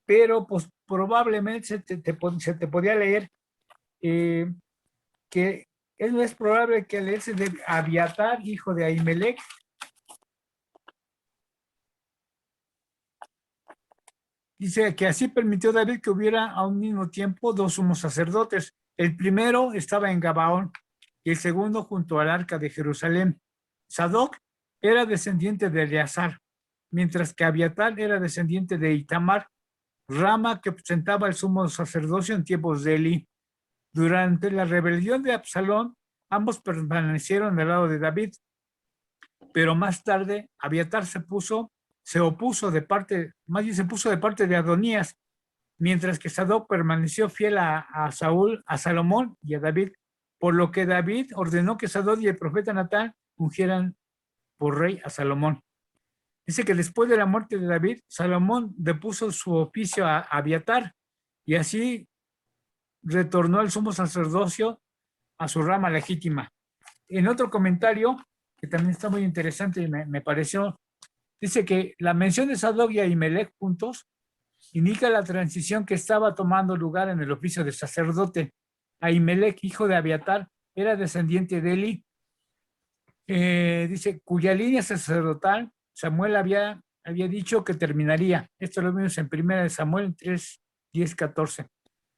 Pero pues probablemente se te podía leer que es probable que leerse de Abiatar, hijo de Ahimelech. Dice que así permitió David que hubiera a un mismo tiempo dos sumos sacerdotes. El primero estaba en Gabaón y el segundo junto al arca de Jerusalén. Sadoc era descendiente de Eleazar, mientras que Abiatar era descendiente de Itamar, rama que ostentaba el sumo sacerdocio en tiempos de Elí. Durante la rebelión de Absalón, ambos permanecieron del lado de David, pero más tarde Abiatar se puso de parte de Adonías, mientras que Sadoc permaneció fiel a Saúl, a Salomón y a David, por lo que David ordenó que Sadoc y el profeta Natán ungieran por rey a Salomón. Dice que después de la muerte de David, Salomón depuso su oficio a Abiatar y así retornó el sumo sacerdocio a su rama legítima. En otro comentario, que también está muy interesante y me pareció, dice que la mención de Sadoc y Ahimelech juntos indica la transición que estaba tomando lugar en el oficio de sacerdote. Ahimelech, hijo de Abiatar, era descendiente de Eli. Dice, cuya línea sacerdotal Samuel había dicho que terminaría. Esto lo vimos en 1 Samuel 3, 10, 14.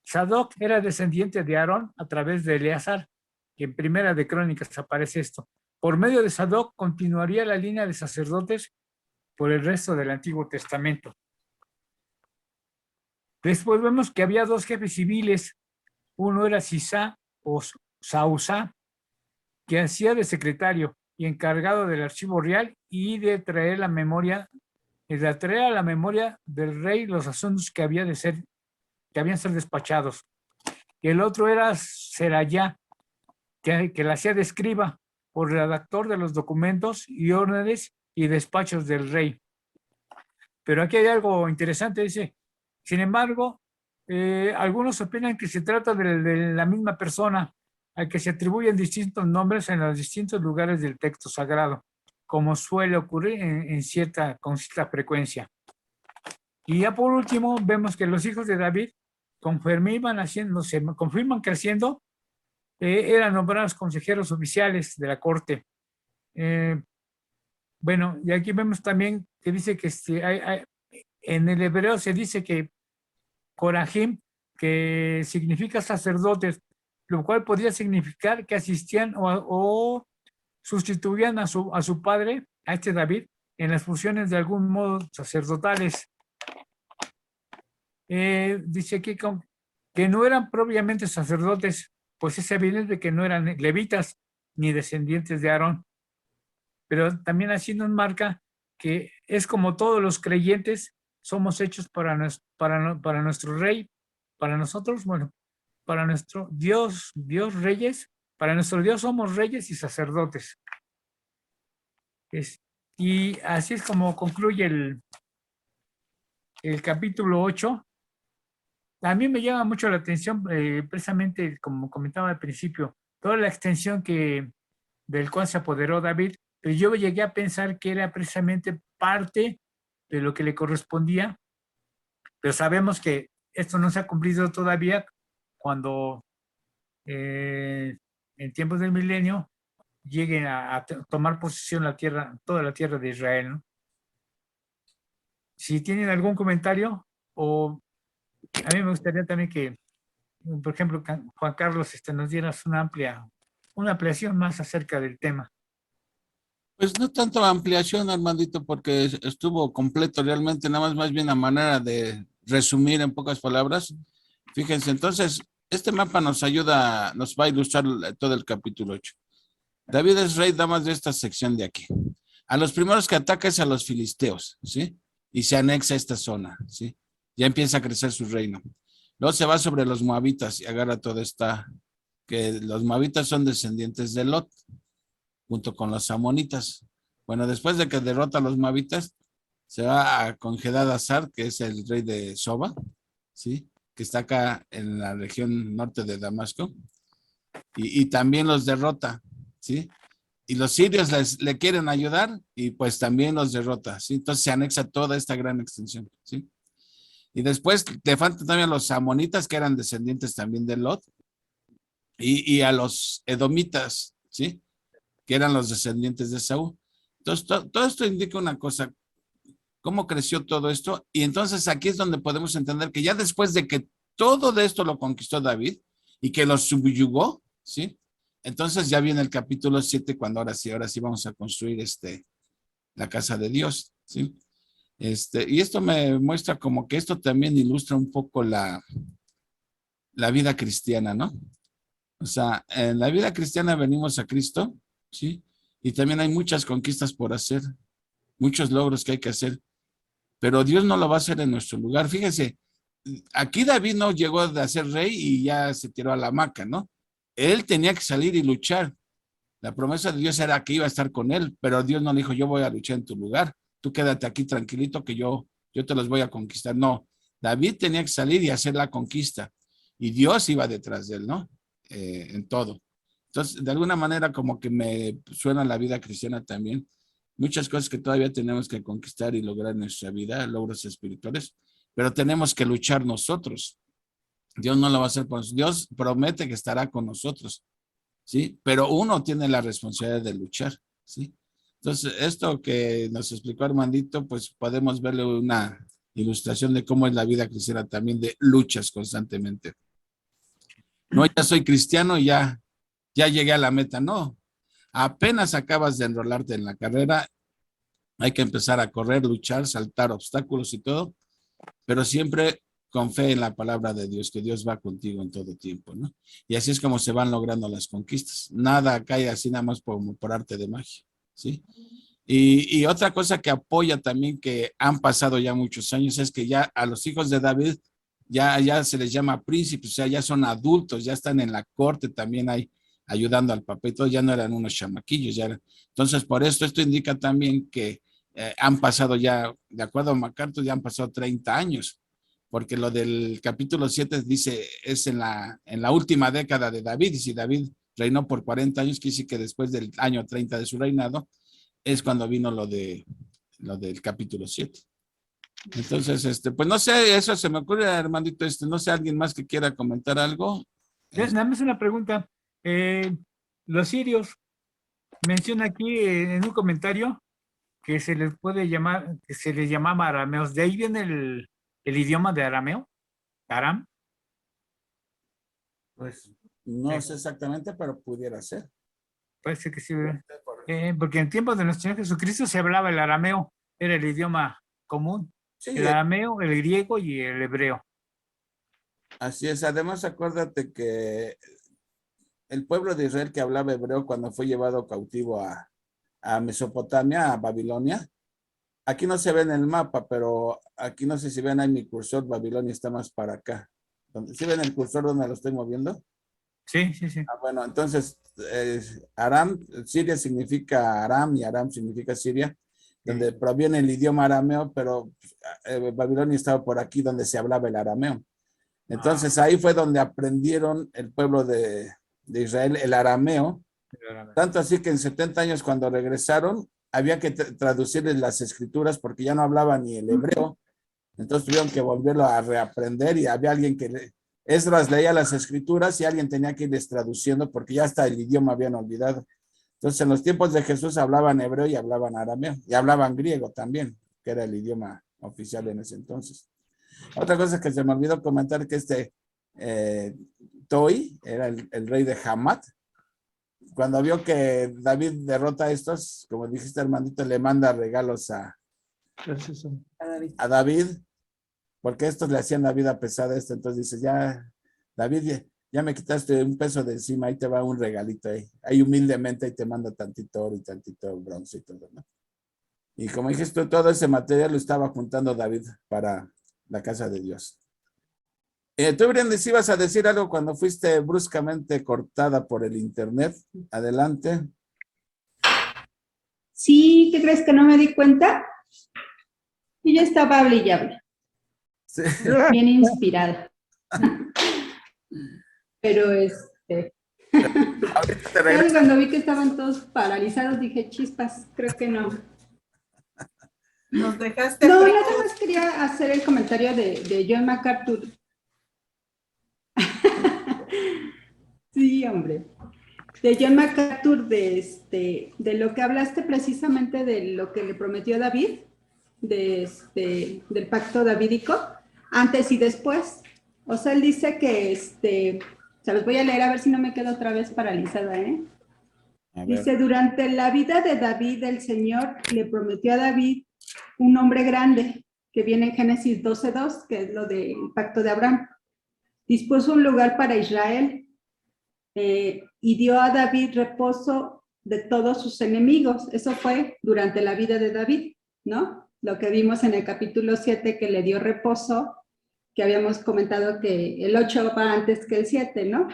Sadoc era descendiente de Aarón a través de Eleazar, que en 1 de Crónicas aparece esto. Por medio de Sadoc continuaría la línea de sacerdotes por el resto del Antiguo Testamento. Después vemos que había dos jefes civiles. Uno era Sisá o Sausá, que hacía de secretario y encargado del archivo real y de traer a la memoria del rey los asuntos que habían de ser despachados. Y el otro era Serayá, que la hacía de escriba o redactor de los documentos y órdenes y despachos del rey. Pero aquí hay algo interesante, dice, sin embargo, algunos opinan que se trata de la misma persona, a que se atribuyen distintos nombres en los distintos lugares del texto sagrado, como suele ocurrir con cierta frecuencia. Y ya por último, vemos que los hijos de David confirman creciendo, eran nombrados consejeros oficiales de la corte. Bueno, y aquí vemos también que dice que en el hebreo se dice que Corajim, que significa sacerdotes, lo cual podría significar que asistían o sustituían a su padre, a este David, en las funciones de algún modo sacerdotales. Dice aquí que no eran propiamente sacerdotes, pues es evidente que no eran levitas ni descendientes de Aarón. Pero también así nos marca que es como todos los creyentes somos hechos para nuestro rey, para nosotros, bueno, para nuestro Dios reyes, para nuestro Dios somos reyes y sacerdotes. Y así es como concluye el capítulo 8. A mí me llama mucho la atención, precisamente como comentaba al principio, toda la extensión del cual se apoderó David, pero yo llegué a pensar que era precisamente parte de lo que le correspondía, pero sabemos que esto no se ha cumplido todavía cuando en tiempos del milenio lleguen a tomar posesión toda la tierra de Israel, ¿no? Si tienen algún comentario, o a mí me gustaría también que, por ejemplo, Juan Carlos, nos dieras una ampliación más acerca del tema. Pues no tanto ampliación, Armandito, porque estuvo completo realmente, nada más bien a manera de resumir en pocas palabras. Fíjense, entonces, este mapa nos va a ilustrar todo el capítulo 8. David es rey, nada más de esta sección de aquí. A los primeros que ataca es a los filisteos, ¿sí? Y se anexa a esta zona, ¿sí? Ya empieza a crecer su reino. Luego se va sobre los moabitas y agarra toda esta, que los moabitas son descendientes de Lot, junto con los amonitas. Bueno, después de que derrota a los moabitas, se va con Hadad-Azar, que es el rey de Soba, ¿sí? Que está acá en la región norte de Damasco, y también los derrota, ¿sí? y los sirios le quieren ayudar y pues también los derrota, ¿sí? Entonces se anexa toda esta gran extensión, ¿sí? Y después le faltan también a los amonitas, que eran descendientes también de Lot, y a los edomitas, ¿sí? Que eran los descendientes de Saúl. Entonces, todo esto indica una cosa, cómo creció todo esto, y entonces aquí es donde podemos entender que ya después de que todo de esto lo conquistó David y que lo subyugó, ¿sí? Entonces ya viene el capítulo 7, cuando ahora sí vamos a construir la casa de Dios, ¿sí? Y esto me muestra como que esto también ilustra un poco la vida cristiana, ¿no? O sea, en la vida cristiana venimos a Cristo, ¿sí? Y también hay muchas conquistas por hacer, muchos logros que hay que hacer, pero Dios no lo va a hacer en nuestro lugar. Fíjese, aquí David no llegó a ser rey y ya se tiró a la hamaca, ¿no? Él tenía que salir y luchar. La promesa de Dios era que iba a estar con él, pero Dios no le dijo, yo voy a luchar en tu lugar. Tú quédate aquí tranquilito que yo te los voy a conquistar. No, David tenía que salir y hacer la conquista. Y Dios iba detrás de él, ¿no? En todo. Entonces, de alguna manera como que me suena la vida cristiana también. Muchas cosas que todavía tenemos que conquistar y lograr en nuestra vida, logros espirituales, pero tenemos que luchar nosotros. Dios no lo va a hacer por nosotros. Dios promete que estará con nosotros, ¿sí? Pero uno tiene la responsabilidad de luchar, ¿sí? Entonces, esto que nos explicó Armandito, pues podemos verle una ilustración de cómo es la vida cristiana también, de luchas constantemente. No, ya soy cristiano y ya llegué a la meta, no. Apenas acabas de enrolarte en la carrera, hay que empezar a correr, luchar, saltar obstáculos y todo, pero siempre con fe en la palabra de Dios, que Dios va contigo en todo tiempo, ¿no? Y así es como se van logrando las conquistas. Nada cae así nada más por arte de magia, ¿sí? Y otra cosa que apoya también, que han pasado ya muchos años, es que ya a los hijos de David ya se les llama príncipes, o sea, ya son adultos, ya están en la corte, también hay ayudando al papá y todo, ya no eran unos chamaquillos, ya eran. Entonces, por esto indica también que han pasado ya, de acuerdo a MacArthur, ya han pasado 30 años, porque lo del capítulo 7 dice, es en la última década de David, y si David reinó por 40 años, quiere decir que después del año 30 de su reinado, es cuando vino lo del capítulo 7. Entonces, pues no sé, eso se me ocurre, Armandito, no sé, alguien más que quiera comentar algo. Nada más una pregunta. Los sirios, menciona aquí en un comentario que se les puede llamar, que se les llamaba arameos. ¿De ahí viene el idioma de arameo? ¿Aram? Pues no sé exactamente, pero pudiera ser. Puede ser que sí. Porque en tiempos de nuestro Señor Jesucristo se hablaba el arameo, era el idioma común. Sí, El arameo, el griego y el hebreo. así es. Además, acuérdate que el pueblo de Israel que hablaba hebreo cuando fue llevado cautivo a Mesopotamia, a Babilonia, aquí no se ve en el mapa, pero aquí no sé si ven ahí mi cursor, Babilonia está más para acá. ¿Sí ven el cursor donde lo estoy moviendo? Sí, sí, sí. Bueno, entonces, Aram, Siria significa Aram y Aram significa Siria, donde proviene el idioma arameo, pero Babilonia estaba por aquí donde se hablaba el arameo. Entonces ahí fue donde aprendieron el pueblo de Israel el arameo, tanto así que en 70 años cuando regresaron, había que traducirles las escrituras porque ya no hablaban ni el hebreo, entonces tuvieron que volverlo a reaprender y había alguien que Esdras leía las escrituras y alguien tenía que irles traduciendo porque ya hasta el idioma habían olvidado. Entonces en los tiempos de Jesús hablaban hebreo y hablaban arameo y hablaban griego también, que era el idioma oficial en ese entonces. Otra cosa que se me olvidó comentar que Toi era el rey de Hamat. Cuando vio que David derrota a estos, como dijiste, Armandito, le manda regalos a David, porque estos le hacían la vida pesada. Entonces dice, ya, David, ya me quitaste un peso de encima, ahí te va un regalito ahí. Ahí humildemente ahí te manda tantito oro y tantito bronce y todo, ¿no? Y como dijiste, todo ese material lo estaba juntando David para la casa de Dios. Tú, Brendis, ibas a decir algo cuando fuiste bruscamente cortada por el internet. Adelante. Sí, ¿qué crees que no me di cuenta? Y yo estaba hable y hable. Sí. Bien inspirada. Pero Ahorita te Ya regreso. cuando vi que estaban todos paralizados, dije, chispas, creo que no. Nos dejaste No, fríos. nada más quería hacer el comentario de John MacArthur. Sí, hombre. De John MacArthur, de lo que hablaste precisamente de lo que le prometió David, del pacto davídico, antes y después. O sea, él dice que, se los voy a leer a ver si no me quedo otra vez paralizada, ¿eh? A ver. Dice, durante la vida de David, el Señor le prometió a David un hombre grande, que viene en Génesis 12:2, que es lo del pacto de Abraham. Dispuso un lugar para Israel y dio a David reposo de todos sus enemigos. Eso fue durante la vida de David, ¿no? Lo que vimos en el capítulo 7, que le dio reposo, que habíamos comentado que el 8 va antes que el 7, ¿no?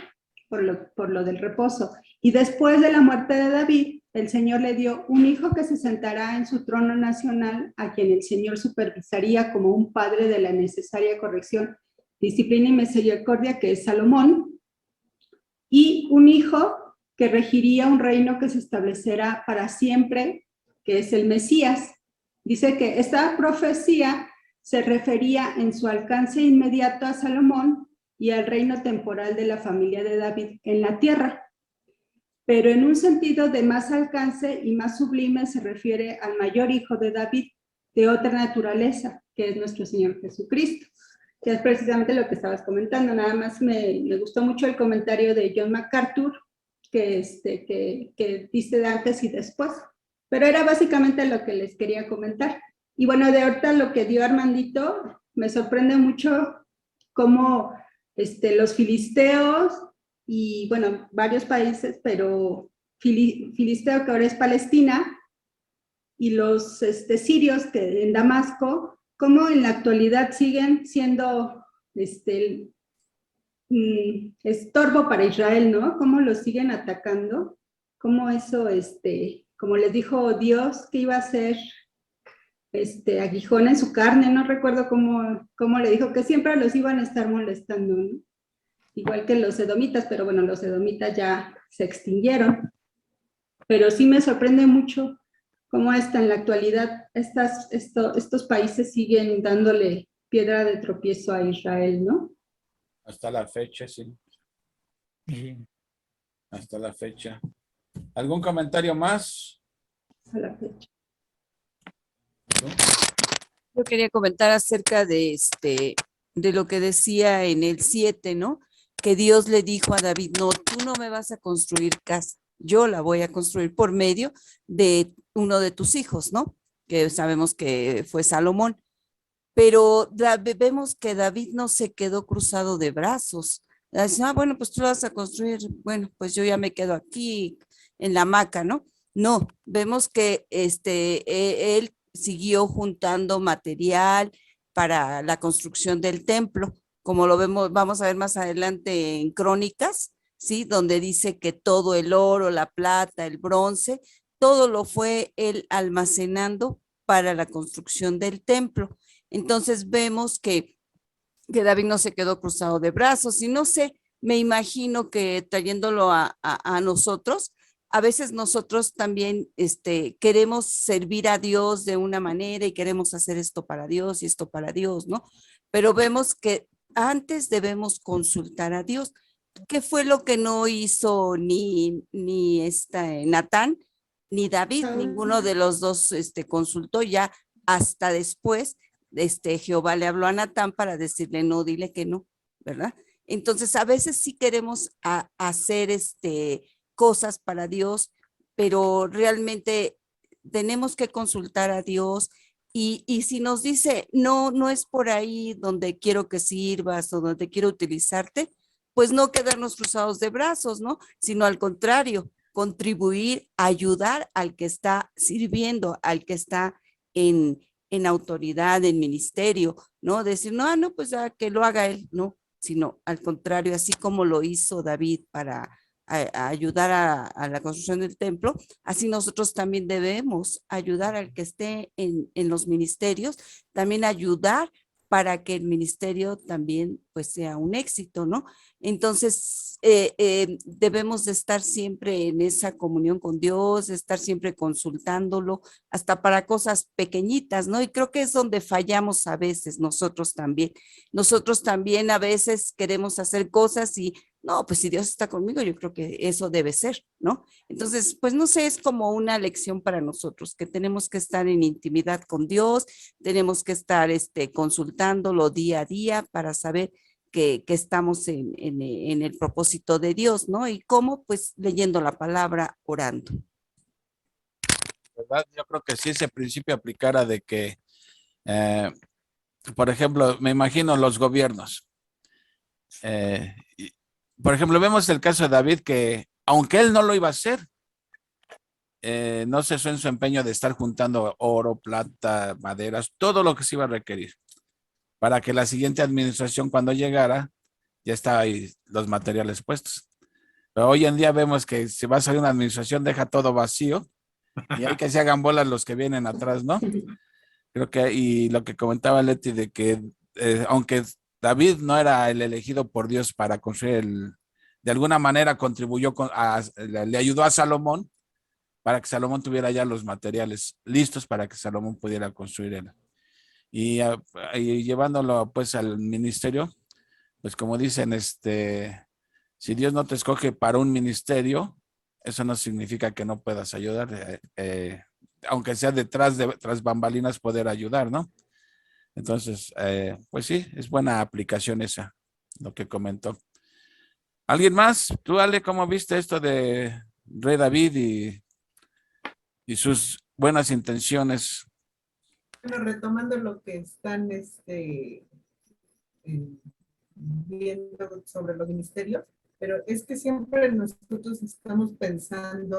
Por lo del reposo. Y después de la muerte de David, el Señor le dio un hijo que se sentará en su trono nacional, a quien el Señor supervisaría como un padre de la necesaria corrección, disciplina y misericordia, que es Salomón, y un hijo que regiría un reino que se establecerá para siempre, que es el Mesías. Dice que esta profecía se refería en su alcance inmediato a Salomón y al reino temporal de la familia de David en la tierra. Pero en un sentido de más alcance y más sublime se refiere al mayor hijo de David, de otra naturaleza, que es nuestro Señor Jesucristo, que es precisamente lo que estabas comentando. Nada más me gustó mucho el comentario de John MacArthur, que dice de antes y después, pero era básicamente lo que les quería comentar. Y bueno, de ahorita lo que dio Armandito, me sorprende mucho cómo los filisteos y bueno, varios países, pero filisteo, que ahora es Palestina, y los sirios que en Damasco, cómo en la actualidad siguen siendo estorbo para Israel, ¿no? Cómo los siguen atacando, cómo eso, como les dijo Dios que iba a ser aguijón en su carne, no recuerdo cómo le dijo, que siempre los iban a estar molestando, ¿no? Igual que los edomitas, pero bueno, los edomitas ya se extinguieron. Pero sí me sorprende mucho cómo hasta en la actualidad estos países siguen dándole piedra de tropiezo a Israel, ¿no? Hasta la fecha, sí. Hasta la fecha. ¿Algún comentario más? A la fecha. Yo quería comentar acerca de lo que decía en el 7, ¿no? Que Dios le dijo a David, no, tú no me vas a construir casa, yo la voy a construir por medio de uno de tus hijos, ¿no? Que sabemos que fue Salomón. Pero vemos que David no se quedó cruzado de brazos. Dice, bueno, pues tú lo vas a construir, bueno, pues yo ya me quedo aquí en la hamaca, ¿no? No, vemos que él siguió juntando material para la construcción del templo, como lo vemos, vamos a ver más adelante en Crónicas, ¿sí? Donde dice que todo el oro, la plata, el bronce, todo lo fue él almacenando para la construcción del templo. Entonces vemos que David no se quedó cruzado de brazos y no sé, me imagino que trayéndolo a nosotros, a veces nosotros también queremos servir a Dios de una manera y queremos hacer esto para Dios y esto para Dios, ¿no? Pero vemos que antes debemos consultar a Dios. ¿Qué fue lo que no hizo ni Natán ni David? Ninguno de los dos consultó, ya hasta después Jehová le habló a Natán para decirle no, dile que no, ¿verdad? Entonces a veces sí queremos hacer cosas para Dios, pero realmente tenemos que consultar a Dios y si nos dice no, no es por ahí donde quiero que sirvas o donde quiero utilizarte, pues no quedarnos cruzados de brazos, ¿no? Sino al contrario, contribuir, ayudar al que está sirviendo, al que está en autoridad, en ministerio, ¿no? Decir, no, pues ya que lo haga él, no, sino al contrario, así como lo hizo David para ayudar a la construcción del templo, así nosotros también debemos ayudar al que esté en los ministerios, también ayudar para que el ministerio también pues sea un éxito, ¿no? Entonces, debemos de estar siempre en esa comunión con Dios, estar siempre consultándolo, hasta para cosas pequeñitas, ¿no? Y creo que es donde fallamos a veces nosotros también. Nosotros también a veces queremos hacer cosas y, no, pues si Dios está conmigo, yo creo que eso debe ser, ¿no? Entonces, pues no sé, es como una lección para nosotros, que tenemos que estar en intimidad con Dios, tenemos que estar consultándolo día a día para saber que estamos en el propósito de Dios, ¿no? Y cómo, pues leyendo la palabra, orando. ¿Verdad? Yo creo que si ese principio aplicara de que, por ejemplo, me imagino los gobiernos. Por ejemplo, vemos el caso de David que, aunque él no lo iba a hacer, no cesó en su empeño de estar juntando oro, plata, maderas, todo lo que se iba a requerir, para que la siguiente administración, cuando llegara, ya estaba ahí los materiales puestos. Pero hoy en día vemos que si va a salir una administración, deja todo vacío y hay que se hagan bolas los que vienen atrás, ¿no? Creo que, y lo que comentaba Leti, de que aunque David no era el elegido por Dios para construir de alguna manera contribuyó, le ayudó a Salomón para que Salomón tuviera ya los materiales listos para que Salomón pudiera construir él. Y llevándolo pues al ministerio, pues como dicen, si Dios no te escoge para un ministerio, eso no significa que no puedas ayudar, aunque sea tras bambalinas poder ayudar, ¿no? Entonces, pues sí, es buena aplicación esa, lo que comentó. ¿Alguien más? Tú, Ale, ¿cómo viste esto de Rey David y sus buenas intenciones? Bueno, retomando lo que están viendo sobre los ministerios, pero es que siempre nosotros estamos pensando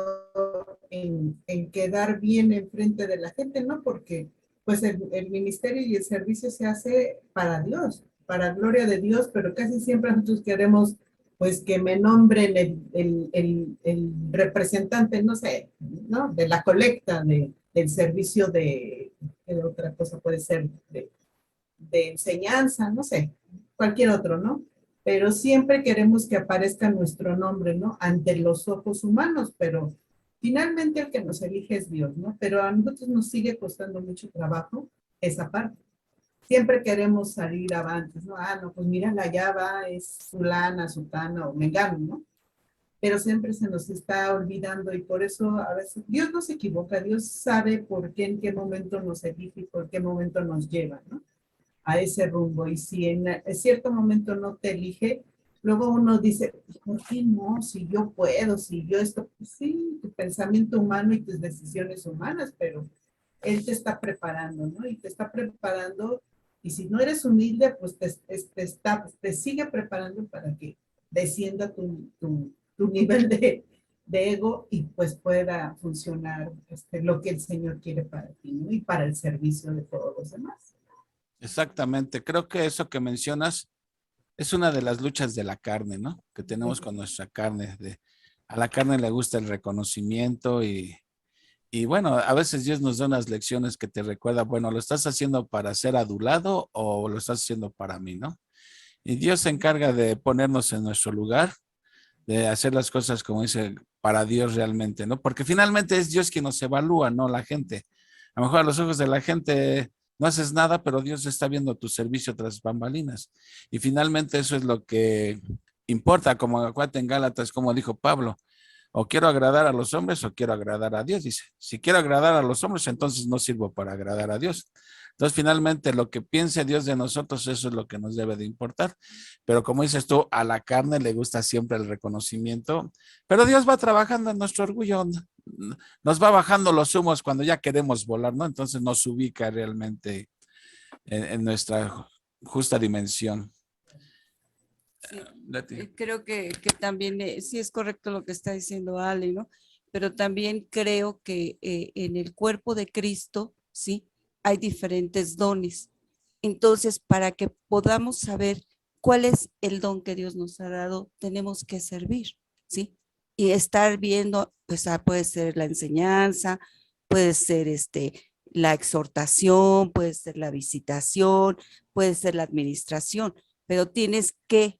en quedar bien enfrente de la gente, ¿no? Porque pues el ministerio y el servicio se hace para Dios, para gloria de Dios, pero casi siempre nosotros queremos pues que me nombren el representante, no sé, ¿no? De la colecta, del servicio de otra cosa puede ser de enseñanza, no sé, cualquier otro, ¿no? Pero siempre queremos que aparezca nuestro nombre, ¿no? Ante los ojos humanos, pero finalmente el que nos elige es Dios, ¿no? Pero a nosotros nos sigue costando mucho trabajo esa parte. Siempre queremos salir avantes, ¿no? Ah, no, pues mira, allá va, es fulana, sutana o mengano, ¿no? Pero siempre se nos está olvidando y por eso a veces Dios no se equivoca, Dios sabe por qué, en qué momento nos elige y por qué momento nos lleva, ¿no? A ese rumbo. Y si en cierto momento no te elige, luego uno dice, ¿por qué no? Si yo puedo, si yo esto, pues sí, tu pensamiento humano y tus decisiones humanas, pero Él te está preparando, ¿no? Y te está preparando, y si no eres humilde, pues te sigue preparando para que descienda tu nivel de ego y pues pueda funcionar lo que el Señor quiere para ti, ¿no? Y para el servicio de todos los demás. Exactamente, creo que eso que mencionas es una de las luchas de la carne, ¿no? Que tenemos con nuestra carne. A la carne le gusta el reconocimiento y bueno, a veces Dios nos da unas lecciones que te recuerda, bueno, ¿lo estás haciendo para ser adulado o lo estás haciendo para mí, no? Y Dios se encarga de ponernos en nuestro lugar, de hacer las cosas como dice, para Dios realmente, ¿no? Porque finalmente es Dios quien nos evalúa, no la gente. A lo mejor a los ojos de la gente no haces nada, pero Dios está viendo tu servicio tras bambalinas. Y finalmente eso es lo que importa, como acuérdate en Gálatas, como dijo Pablo, o quiero agradar a los hombres o quiero agradar a Dios. Dice, si quiero agradar a los hombres, entonces no sirvo para agradar a Dios. Entonces, finalmente, lo que piense Dios de nosotros, eso es lo que nos debe de importar. Pero como dices tú, a la carne le gusta siempre el reconocimiento, pero Dios va trabajando en nuestro orgullo, nos va bajando los humos cuando ya queremos volar, ¿no? Entonces nos ubica realmente en nuestra justa dimensión. Sí, creo que también sí es correcto lo que está diciendo Ale, ¿no? Pero también creo que en el cuerpo de Cristo, sí, hay diferentes dones. Entonces, para que podamos saber cuál es el don que Dios nos ha dado, tenemos que servir, ¿sí? Y estar viendo, pues puede ser la enseñanza, puede ser la exhortación, puede ser la visitación, puede ser la administración, pero tienes que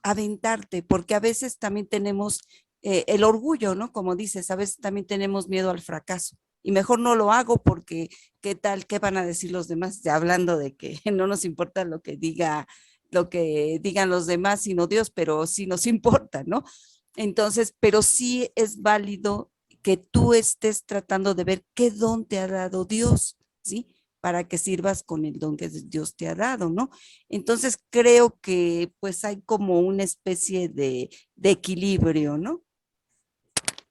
aventarte, porque a veces también tenemos el orgullo, ¿no? Como dices, a veces también tenemos miedo al fracaso y mejor no lo hago porque qué tal, qué van a decir los demás, ya hablando de que no nos importa lo que digan los demás, sino Dios, pero sí nos importa, ¿no? Entonces, pero sí es válido que tú estés tratando de ver qué don te ha dado Dios, ¿sí? Para que sirvas con el don que Dios te ha dado, ¿no? Entonces creo que pues hay como una especie de equilibrio, ¿no?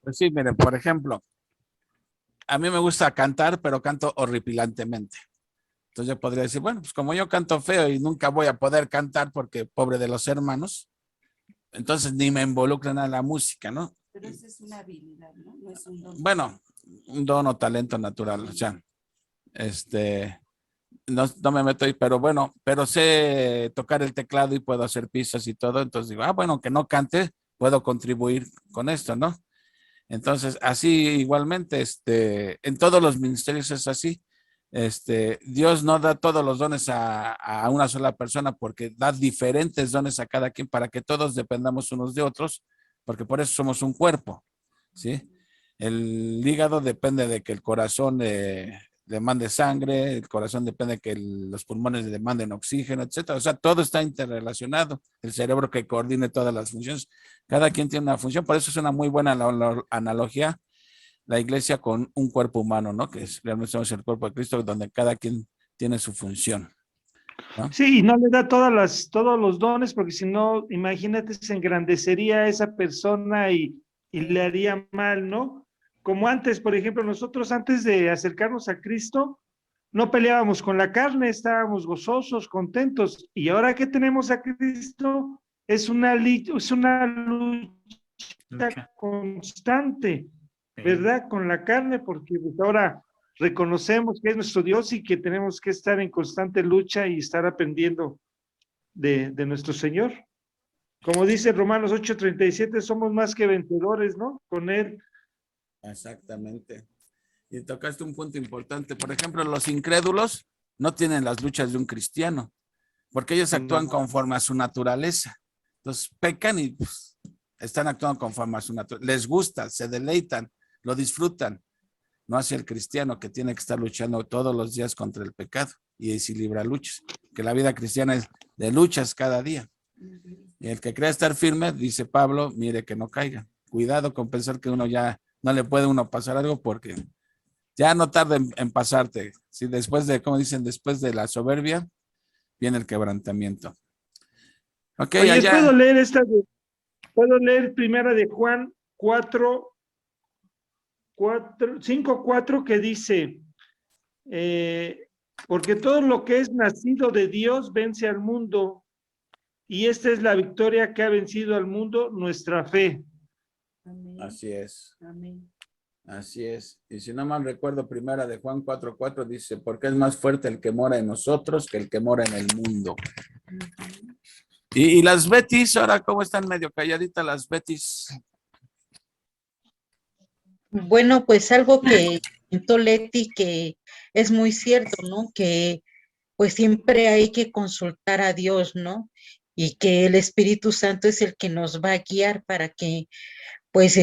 Pues sí, miren, por ejemplo, a mí me gusta cantar, pero canto horripilantemente. Entonces yo podría decir, bueno, pues como yo canto feo y nunca voy a poder cantar porque pobre de los hermanos, entonces ni me involucran a la música, ¿no? Pero esa es una habilidad, ¿no? No es un don. Bueno, un don o talento natural, o sea, no me meto ahí, pero bueno, pero sé tocar el teclado y puedo hacer pistas y todo, entonces digo, bueno, que no cante, puedo contribuir con esto, ¿no? Entonces, así igualmente, en todos los ministerios es así. Dios no da todos los dones a una sola persona porque da diferentes dones a cada quien para que todos dependamos unos de otros, porque por eso somos un cuerpo, ¿sí? El hígado depende de que el corazón le mande sangre, el corazón depende de que los pulmones le manden oxígeno, etcétera. O sea, todo está interrelacionado. El cerebro que coordine todas las funciones. Cada quien tiene una función, por eso es una muy buena analogía la iglesia con un cuerpo humano, ¿no? Que es realmente somos el cuerpo de Cristo, donde cada quien tiene su función, ¿no? Sí, y no le da todos los dones, porque si no, imagínate, se engrandecería a esa persona y le haría mal, ¿no? Como antes, por ejemplo, nosotros antes de acercarnos a Cristo, no peleábamos con la carne, estábamos gozosos, contentos. Y ahora que tenemos a Cristo, es una lucha Lucha. constante, Sí. ¿verdad? Con la carne, porque pues ahora reconocemos que es nuestro Dios y que tenemos que estar en constante lucha y estar aprendiendo de nuestro Señor. Como dice Romanos 8:37, somos más que vencedores, ¿no? Con Él. Exactamente. Y tocaste un punto importante. Por ejemplo, los incrédulos no tienen las luchas de un cristiano, porque ellos actúan conforme a su naturaleza. Entonces pecan y pues, están actuando conforme a su naturaleza. Les gusta, se deleitan, lo disfrutan. No hacia el cristiano que tiene que estar luchando todos los días contra el pecado y si libra luchas. Que la vida cristiana es de luchas cada día. Y el que crea estar firme, dice Pablo, mire que no caiga. Cuidado con pensar que uno ya no le puede uno pasar algo porque ya no tarda en pasarte. Si después de, como dicen, después de la soberbia, viene el quebrantamiento. Ok, Oye, allá. puedo leer primera de Juan 5:4 que dice, porque todo lo que es nacido de Dios vence al mundo, y esta es la victoria que ha vencido al mundo, nuestra fe. Amén. Así es. Amén. Así es. Y si no mal recuerdo, primera de Juan 4:4 dice, porque es más fuerte el que mora en nosotros que el que mora en el mundo. Y las Betis, ahora cómo están medio calladitas las Betis. Bueno, pues algo que comentó Leti que es muy cierto, ¿no? Que pues siempre hay que consultar a Dios, ¿no? Y que el Espíritu Santo es el que nos va a guiar para que pues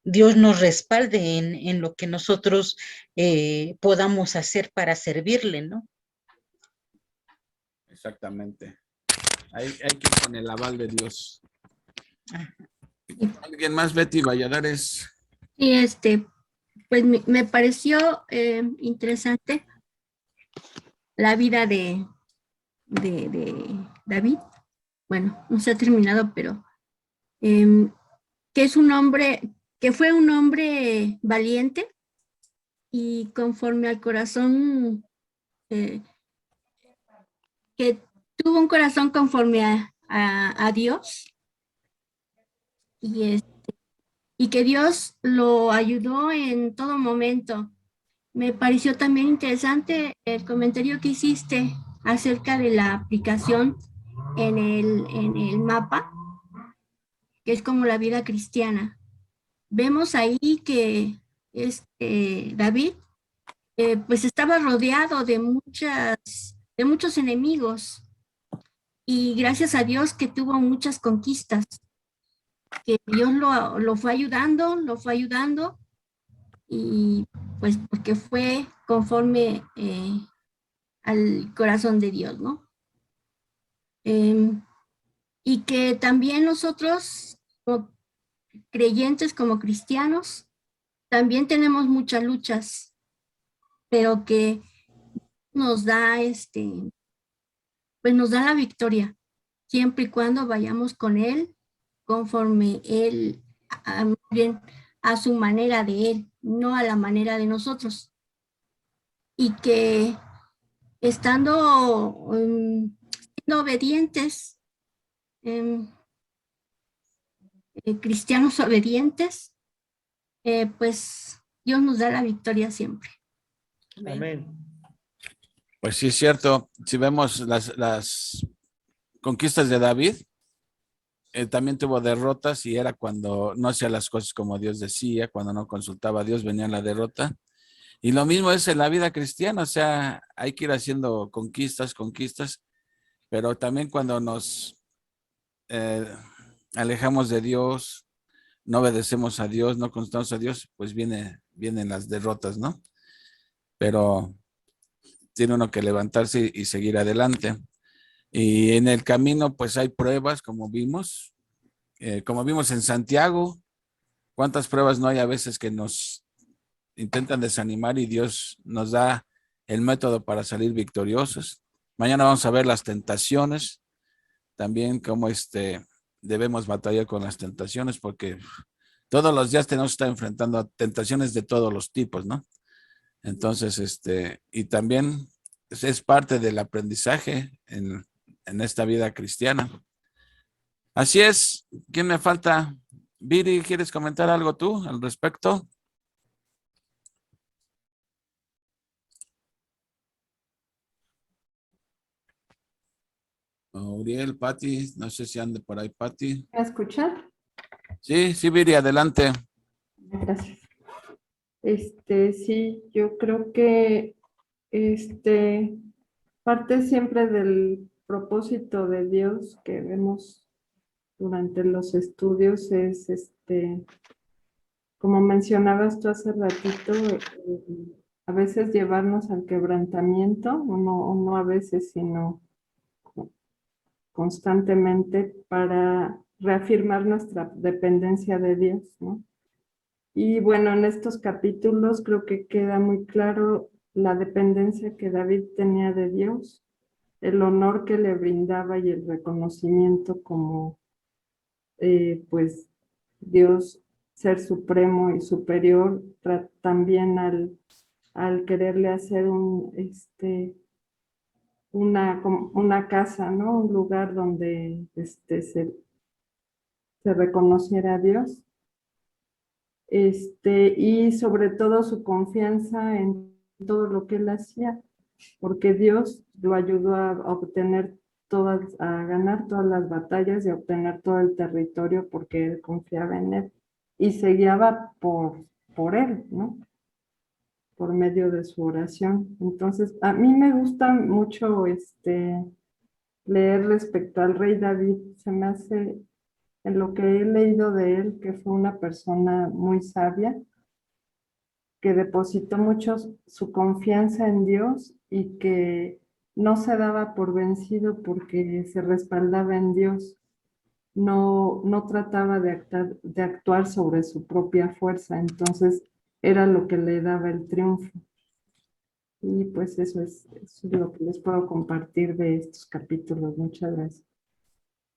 Dios nos respalde en lo que nosotros podamos hacer para servirle, ¿no? Exactamente. Hay que ir con el aval de Dios. ¿Alguien más, Betty Valladares? Y pues me pareció interesante la vida de David. Bueno, no se ha terminado, pero que es un hombre, que fue un hombre valiente y conforme al corazón, que tuvo un corazón conforme a Dios y que Dios lo ayudó en todo momento. Me pareció también interesante el comentario que hiciste acerca de la aplicación en el mapa, que es como la vida cristiana. Vemos ahí que David, pues estaba rodeado de muchos enemigos, y gracias a Dios que tuvo muchas conquistas, que Dios lo fue ayudando, y pues porque fue conforme al corazón de Dios, ¿no? Y que también nosotros, como creyentes, como cristianos, también tenemos muchas luchas, pero que nos da pues nos da la victoria, siempre y cuando vayamos con Él, conforme Él, bien a su manera de Él, no a la manera de nosotros. Y que estando siendo obedientes, cristianos obedientes, pues Dios nos da la victoria siempre. Amén. Pues sí, es cierto. Si vemos las conquistas de David, también tuvo derrotas, y era cuando no hacía las cosas como Dios decía, cuando no consultaba a Dios, venía la derrota. Y lo mismo es en la vida cristiana, o sea, hay que ir haciendo conquistas, pero también cuando nos alejamos de Dios, no obedecemos a Dios, no consultamos a Dios, pues vienen las derrotas, ¿no? Pero tiene uno que levantarse y seguir adelante. Y en el camino, pues hay pruebas, como vimos en Santiago. ¿Cuántas pruebas no hay a veces que nos intentan desanimar, y Dios nos da el método para salir victoriosos? Mañana vamos a ver las tentaciones, también cómo debemos batallar con las tentaciones, porque todos los días tenemos que estar enfrentando a tentaciones de todos los tipos, ¿no? Entonces, y también es parte del aprendizaje en esta vida cristiana. Así es. ¿Quién me falta? Viri, ¿quieres comentar algo tú al respecto? Uriel, Pati, no sé si ande por ahí, Pati. ¿Me escuchan? Sí, Viri, adelante. Gracias. Sí, yo creo que parte siempre del propósito de Dios que vemos durante los estudios es como mencionabas tú hace ratito, a veces llevarnos al quebrantamiento, o no a veces, sino constantemente, para reafirmar nuestra dependencia de Dios, ¿no? Y bueno, en estos capítulos creo que queda muy claro la dependencia que David tenía de Dios, el honor que le brindaba y el reconocimiento como pues Dios ser supremo y superior, también al quererle hacer una casa, ¿no? Un lugar donde se reconociera a Dios. Y sobre todo su confianza en todo lo que él hacía, porque Dios lo ayudó a ganar todas las batallas y a obtener todo el territorio, porque él confiaba en él y se guiaba por él, ¿no? Por medio de su oración. Entonces, a mí me gusta mucho leer respecto al rey David. Se me hace, en lo que he leído de él, que fue una persona muy sabia, que depositó mucho su confianza en Dios y que no se daba por vencido porque se respaldaba en Dios. No trataba de actuar sobre su propia fuerza, entonces era lo que le daba el triunfo. Y pues eso es lo que les puedo compartir de estos capítulos. Muchas gracias.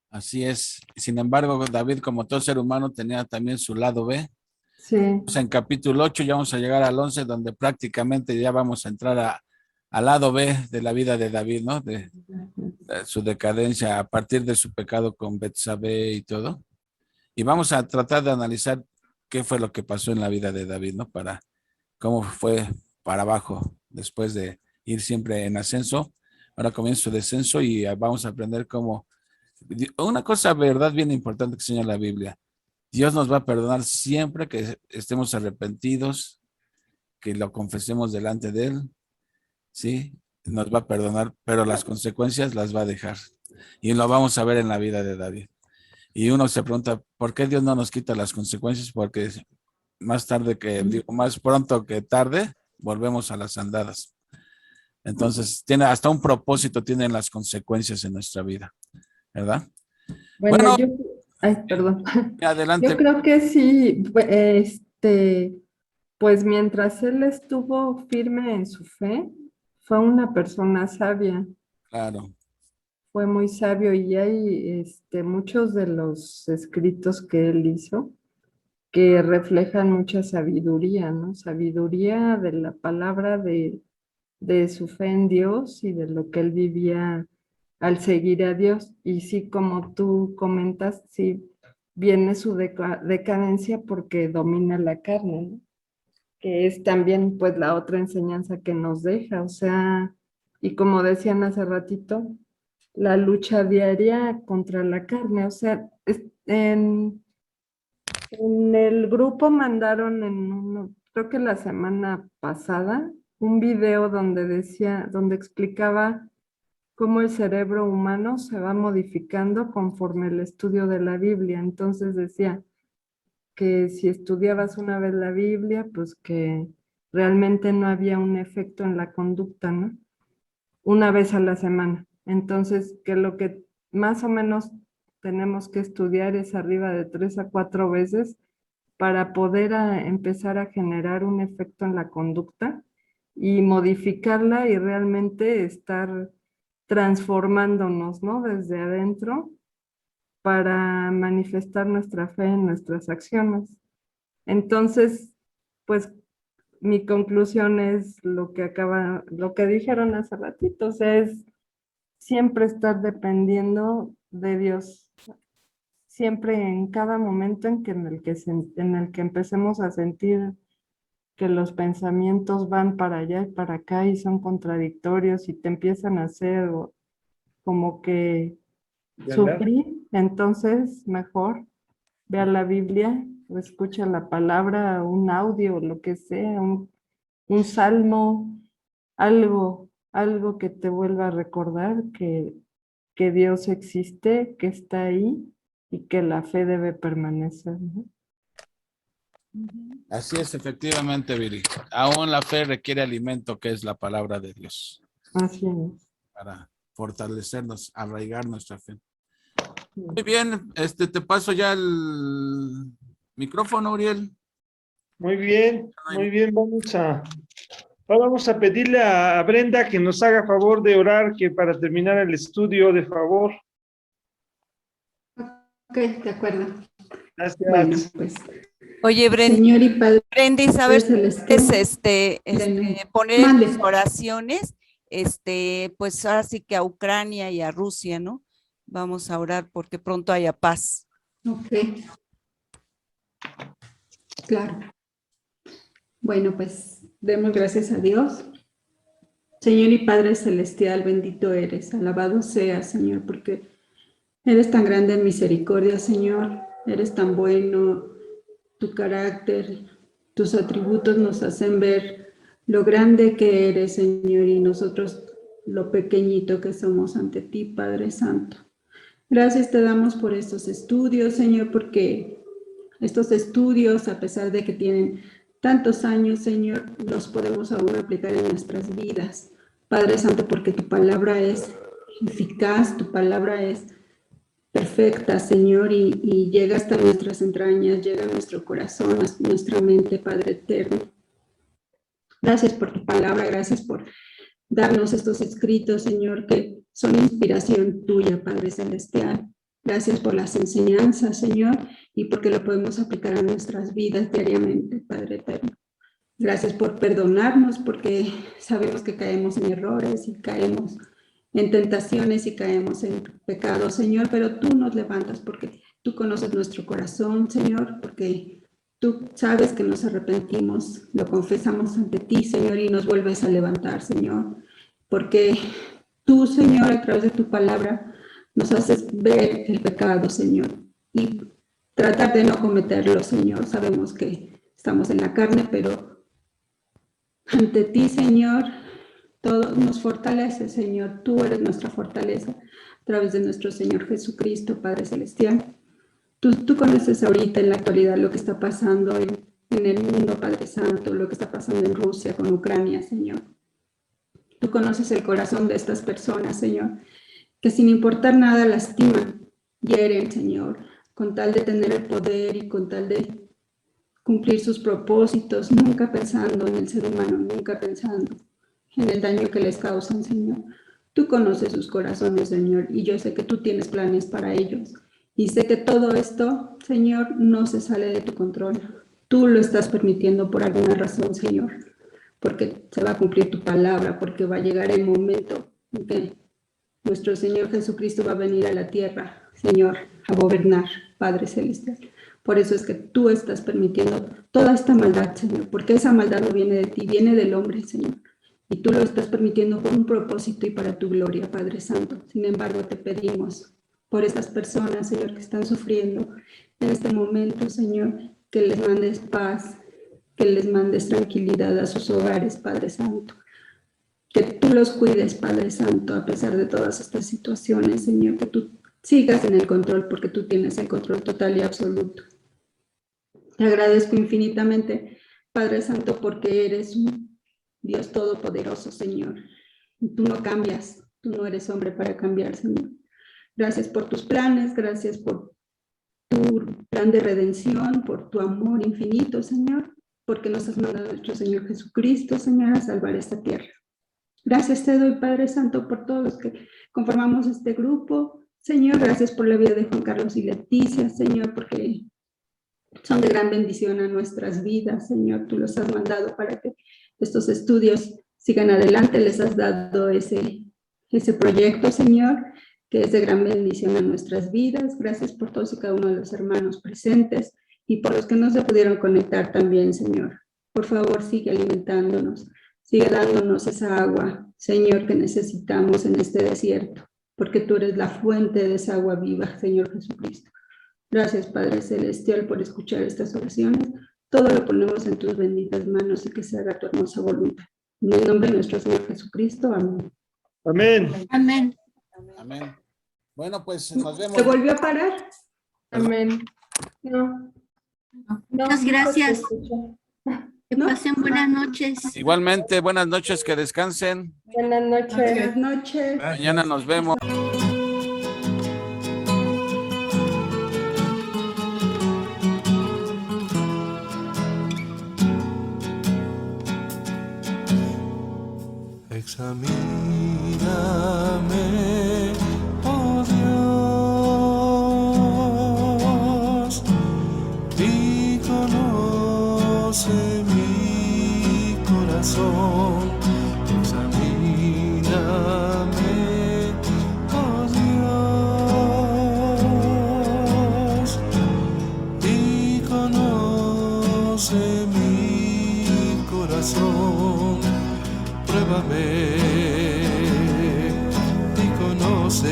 Así es. Sin embargo, David, como todo ser humano, tenía también su lado B. Sí. En capítulo 8 ya vamos a llegar al 11, donde prácticamente ya vamos a entrar al lado B de la vida de David, ¿no? De su decadencia a partir de su pecado con Betsabé y todo. Y vamos a tratar de analizar qué fue lo que pasó en la vida de David, ¿no? Cómo fue para abajo después de ir siempre en ascenso. Ahora comienza su descenso y vamos a aprender cómo. Una cosa, verdad, bien importante que enseña la Biblia. Dios nos va a perdonar siempre que estemos arrepentidos que lo confesemos delante de Él, sí, nos va a perdonar, pero las consecuencias las va a dejar. Y lo vamos a ver en la vida de David. Y uno se pregunta, ¿por qué Dios no nos quita las consecuencias? Porque más pronto que tarde, volvemos a las andadas. Entonces, hasta un propósito tienen las consecuencias en nuestra vida, ¿verdad? Bueno, Bueno, perdón. adelante. Yo creo que sí, pues mientras él estuvo firme en su fe, fue una persona sabia, Claro, fue muy sabio y hay muchos de los escritos que él hizo que reflejan mucha sabiduría, ¿no? Sabiduría de la palabra de su fe en Dios y de lo que él vivía al seguir a Dios. Y sí, como tú comentas, sí viene su decadencia porque domina la carne, ¿no? Que es también pues la otra enseñanza que nos deja, o sea, y como decían hace ratito, la lucha diaria contra la carne, o sea, en el grupo mandaron creo que la semana pasada, un video donde explicaba cómo el cerebro humano se va modificando conforme el estudio de la Biblia. Entonces decía que si estudiabas una vez la Biblia, pues que realmente no había un efecto en la conducta, ¿no? Una vez a la semana. Entonces, que lo que más o menos tenemos que estudiar es arriba de 3 a 4 veces para poder empezar a generar un efecto en la conducta y modificarla y realmente estar transformándonos, ¿no? Desde adentro para manifestar nuestra fe en nuestras acciones. Entonces, pues mi conclusión es lo que dijeron hace ratito, o sea, es siempre estar dependiendo de Dios, siempre en cada momento en el que empecemos a sentir que los pensamientos van para allá y para acá y son contradictorios y te empiezan a hacer como que sufrir, entonces mejor vea la Biblia o escucha la palabra, un audio, lo que sea, un salmo, algo que te vuelva a recordar que Dios existe, que está ahí y que la fe debe permanecer, ¿no? Así es, efectivamente, Viri. Aún la fe requiere alimento, que es la palabra de Dios, Así es. para fortalecernos, arraigar nuestra fe. Muy bien, te paso ya el micrófono, Uriel. Muy bien, vamos a pedirle a Brenda que nos haga favor de orar que para terminar el estudio, de favor. Ok, de acuerdo. Gracias. Bueno, pues. Oye, Señor y Padre Brenda, ¿sabes celestial, poner en mande. tus oraciones, pues ahora sí que a Ucrania y a Rusia, ¿no? Vamos a orar porque pronto haya paz. Ok. Claro. Bueno, pues demos gracias a Dios. Señor y Padre celestial, bendito eres, alabado seas, Señor, porque eres tan grande en misericordia, Señor, eres tan bueno, tu carácter, tus atributos nos hacen ver lo grande que eres, Señor, y nosotros lo pequeñito que somos ante ti, Padre Santo. Gracias te damos por estos estudios, Señor, porque estos estudios, a pesar de que tienen tantos años, Señor, los podemos aún aplicar en nuestras vidas. Padre Santo, porque tu palabra es eficaz, tu palabra es perfecta, Señor, y llega hasta nuestras entrañas, llega a nuestro corazón, a nuestra mente, Padre eterno. Gracias por tu palabra, gracias por darnos estos escritos, Señor, que son inspiración tuya, Padre celestial. Gracias por las enseñanzas, Señor, y porque lo podemos aplicar a nuestras vidas diariamente, Padre eterno. Gracias por perdonarnos, porque sabemos que caemos en errores y caemos en tentaciones y caemos en pecados, Señor, pero tú nos levantas porque tú conoces nuestro corazón, Señor, porque tú sabes que nos arrepentimos, lo confesamos ante ti, Señor, y nos vuelves a levantar, Señor, porque tú, Señor, a través de tu palabra, nos haces ver el pecado, Señor, y tratar de no cometerlo, Señor. Sabemos que estamos en la carne, pero Ante ti, Señor, todo nos fortalece, Señor. Tú eres nuestra fortaleza a través de nuestro Señor Jesucristo, Padre Celestial. Tú conoces ahorita en la actualidad lo que está pasando en el mundo, Padre Santo, lo que está pasando en Rusia con Ucrania, Señor. Tú conoces el corazón de estas personas, Señor, que sin importar nada lastiman, hieren, Señor, con tal de tener el poder y con tal de cumplir sus propósitos, nunca pensando en el ser humano, nunca pensando en el daño que les causan, Señor. Tú conoces sus corazones, Señor, y yo sé que tú tienes planes para ellos. Y sé que todo esto, Señor, no se sale de tu control. Tú lo estás permitiendo por alguna razón, Señor, porque se va a cumplir tu palabra, porque va a llegar el momento en que nuestro Señor Jesucristo va a venir a la tierra, Señor, a gobernar, Padre Celestial. Por eso es que tú estás permitiendo toda esta maldad, Señor, porque esa maldad no viene de ti, viene del hombre, Señor. Y tú lo estás permitiendo con un propósito y para tu gloria, Padre Santo. Sin embargo, te pedimos por estas personas, Señor, que están sufriendo en este momento, Señor, que les mandes paz, que les mandes tranquilidad a sus hogares, Padre Santo. Que tú los cuides, Padre Santo, a pesar de todas estas situaciones, Señor, que tú sigas en el control, porque tú tienes el control total y absoluto. Te agradezco infinitamente, Padre Santo, porque eres un Dios todopoderoso, Señor. Y tú no cambias, tú no eres hombre para cambiar, Señor. Gracias por tus planes, gracias por tu plan de redención, por tu amor infinito, Señor, porque nos has mandado a nuestro Señor Jesucristo, Señor, a salvar esta tierra. Gracias te doy, Padre Santo, por todos los que conformamos este grupo. Señor, gracias por la vida de Juan Carlos y Leticia, Señor, porque son de gran bendición a nuestras vidas, Señor. Tú los has mandado para que estos estudios sigan adelante. Les has dado ese proyecto, Señor, que es de gran bendición a nuestras vidas. Gracias por todos y cada uno de los hermanos presentes y por los que no se pudieron conectar también, Señor. Por favor, sigue alimentándonos. Sigue dándonos esa agua, Señor, que necesitamos en este desierto, porque tú eres la fuente de esa agua viva, Señor Jesucristo. Gracias, Padre Celestial, por escuchar estas oraciones. Todo lo ponemos en tus benditas manos y que se haga tu hermosa voluntad. En el nombre de nuestro Señor Jesucristo, amén. Amén. Amén. Amén. Bueno, pues nos vemos. ¿Se volvió a parar? Amén. No. Muchas gracias. Que ¿No? pasen buenas noches. Igualmente, buenas noches, que descansen. Buenas noches. Buenas noches. Mañana nos vemos. Examíname, oh Dios, y conoce mi corazón. Examíname, oh Dios, y conoce mi corazón. Pruébame y conoces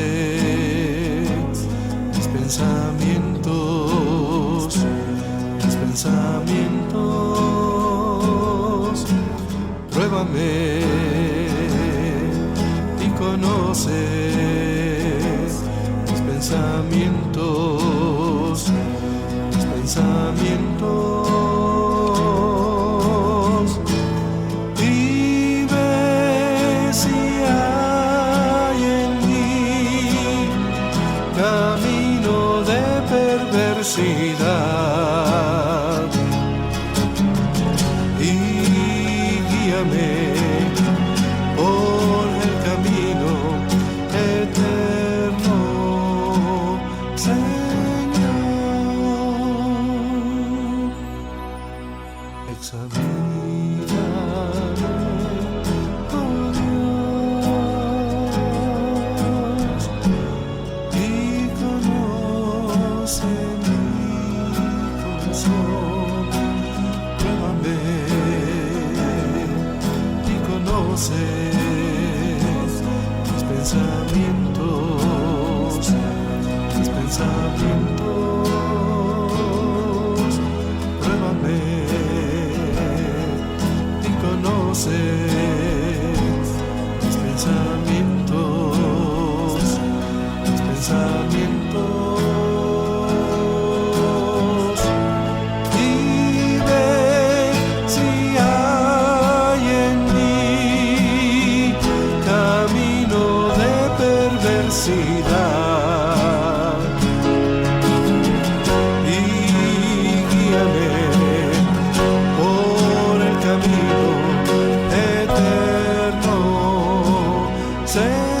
mis pensamientos, Pruébame y conoces mis pensamientos, camino de perversidad y guíame por el camino eterno, Señor. Examíname, oh Dios, y conoce mi corazón. Pruébame y conoces mis pensamientos, Pruébame y conoces Say